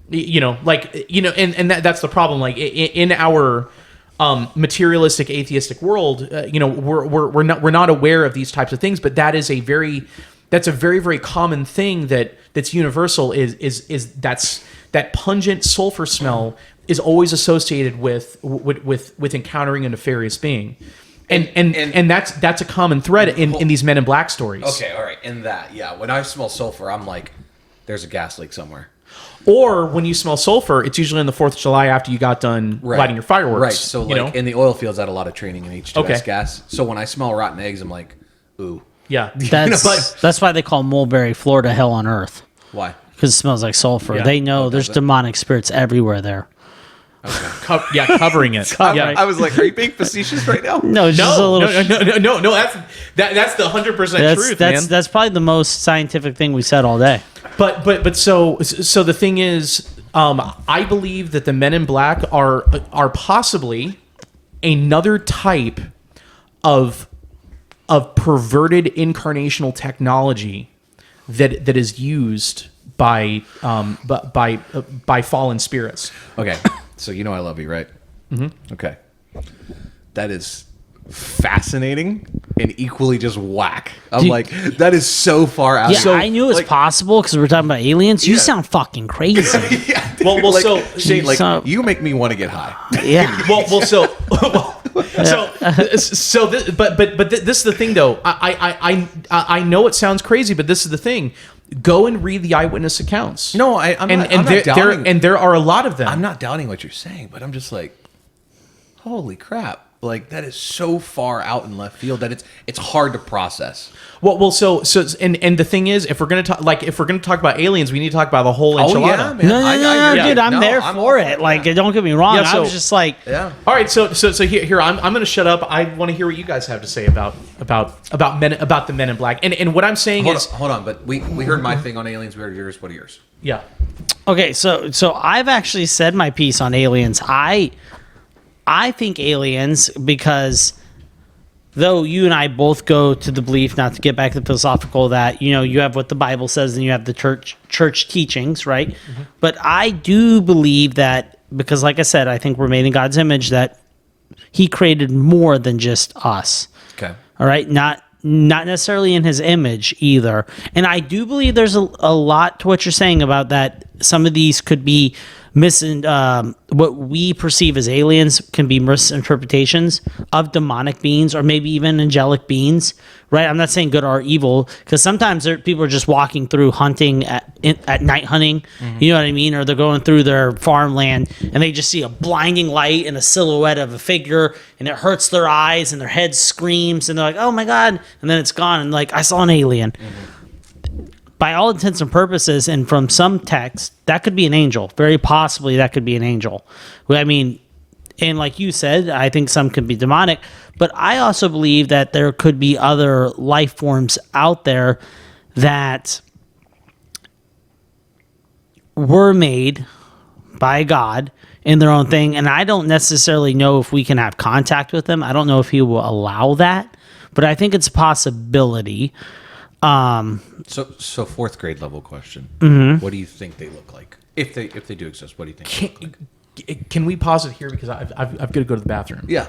That's the problem. Like in our materialistic atheistic world, we're not aware of these types of things, but that's a very, very common thing that's universal. Is that pungent sulfur smell is always associated with encountering a nefarious being, and that's a common thread in these Men in Black stories. Okay, all right. In that, yeah, when I smell sulfur, I'm like, there's a gas leak somewhere. Or when you smell sulfur, it's usually on the 4th of July after you got done lighting your fireworks. Right. So in the oil fields, I had a lot of training in H2S gas. So when I smell rotten eggs, I'm like, ooh. Yeah. That's why they call Mulberry, Florida, hell on earth. Why? Because it smells like sulfur. Yeah. They know there's demonic spirits everywhere there. Okay. Covering it. I was like, are you being facetious right now? No, just a little. No. That's the 100% truth, man. That's probably the most scientific thing we said all day. But so the thing is, I believe that the Men in Black are possibly another type of perverted incarnational technology that is used by fallen spirits. Okay, so you know I love you, right? Mm-hmm. Okay, that is fascinating and equally just whack. I'm like, that is so far out. Yeah, I knew it was possible because we're talking about aliens. You sound fucking crazy. Yeah. Well, like, so Shane, like so- you make me want to get high. Yeah. But this is the thing, though. I know it sounds crazy, but this is the thing. Go and read the eyewitness accounts. No, I'm not doubting. There are a lot of them. I'm not doubting what you're saying, but I'm just like, holy crap! Like that is so far out in left field that it's hard to process. Well, so the thing is, if we're gonna talk about aliens, we need to talk about the whole enchilada. Oh yeah, man. No, dude, I'm there I'm for all it. Like, don't get me wrong. Yeah, I was just like, Yeah. All right, so here I'm going to shut up. I want to hear what you guys have to say about the Men in Black. And what I'm saying Hold on, but we heard my thing on aliens. We heard yours. What are yours? yeah. okay, so I've actually said my piece on aliens. I think aliens, because though you and I both go to the belief, not to get back to the philosophical, that, you know, you have what the Bible says and you have the church teachings, right? Mm-hmm. But I do believe that, because like I said, I think we're made in God's image, that he created more than just us. Okay. All right? Not necessarily in his image either. And I do believe there's a lot to what you're saying about that. Some of these could be what we perceive as aliens can be misinterpretations of demonic beings or maybe even angelic beings, right? I'm not saying good or evil, because sometimes people are just walking through hunting at night hunting, you know what I mean? Or they're going through their farmland and they just see a blinding light and a silhouette of a figure and it hurts their eyes and their head screams and they're like, oh my God. And then it's gone. And like, I saw an alien. By all intents and purposes, and from some text, that could be an angel. Very possibly that could be an angel. I mean, and like you said, I think some could be demonic, but I also believe that there could be other life forms out there that were made by God in their own thing, and I don't necessarily know if we can have contact with them. I don't know if he will allow that, but I think it's a possibility. So fourth grade level question. Mm-hmm. What do you think they look like if they do exist? What do you think? Can we pause it here because I've got to go to the bathroom? Yeah.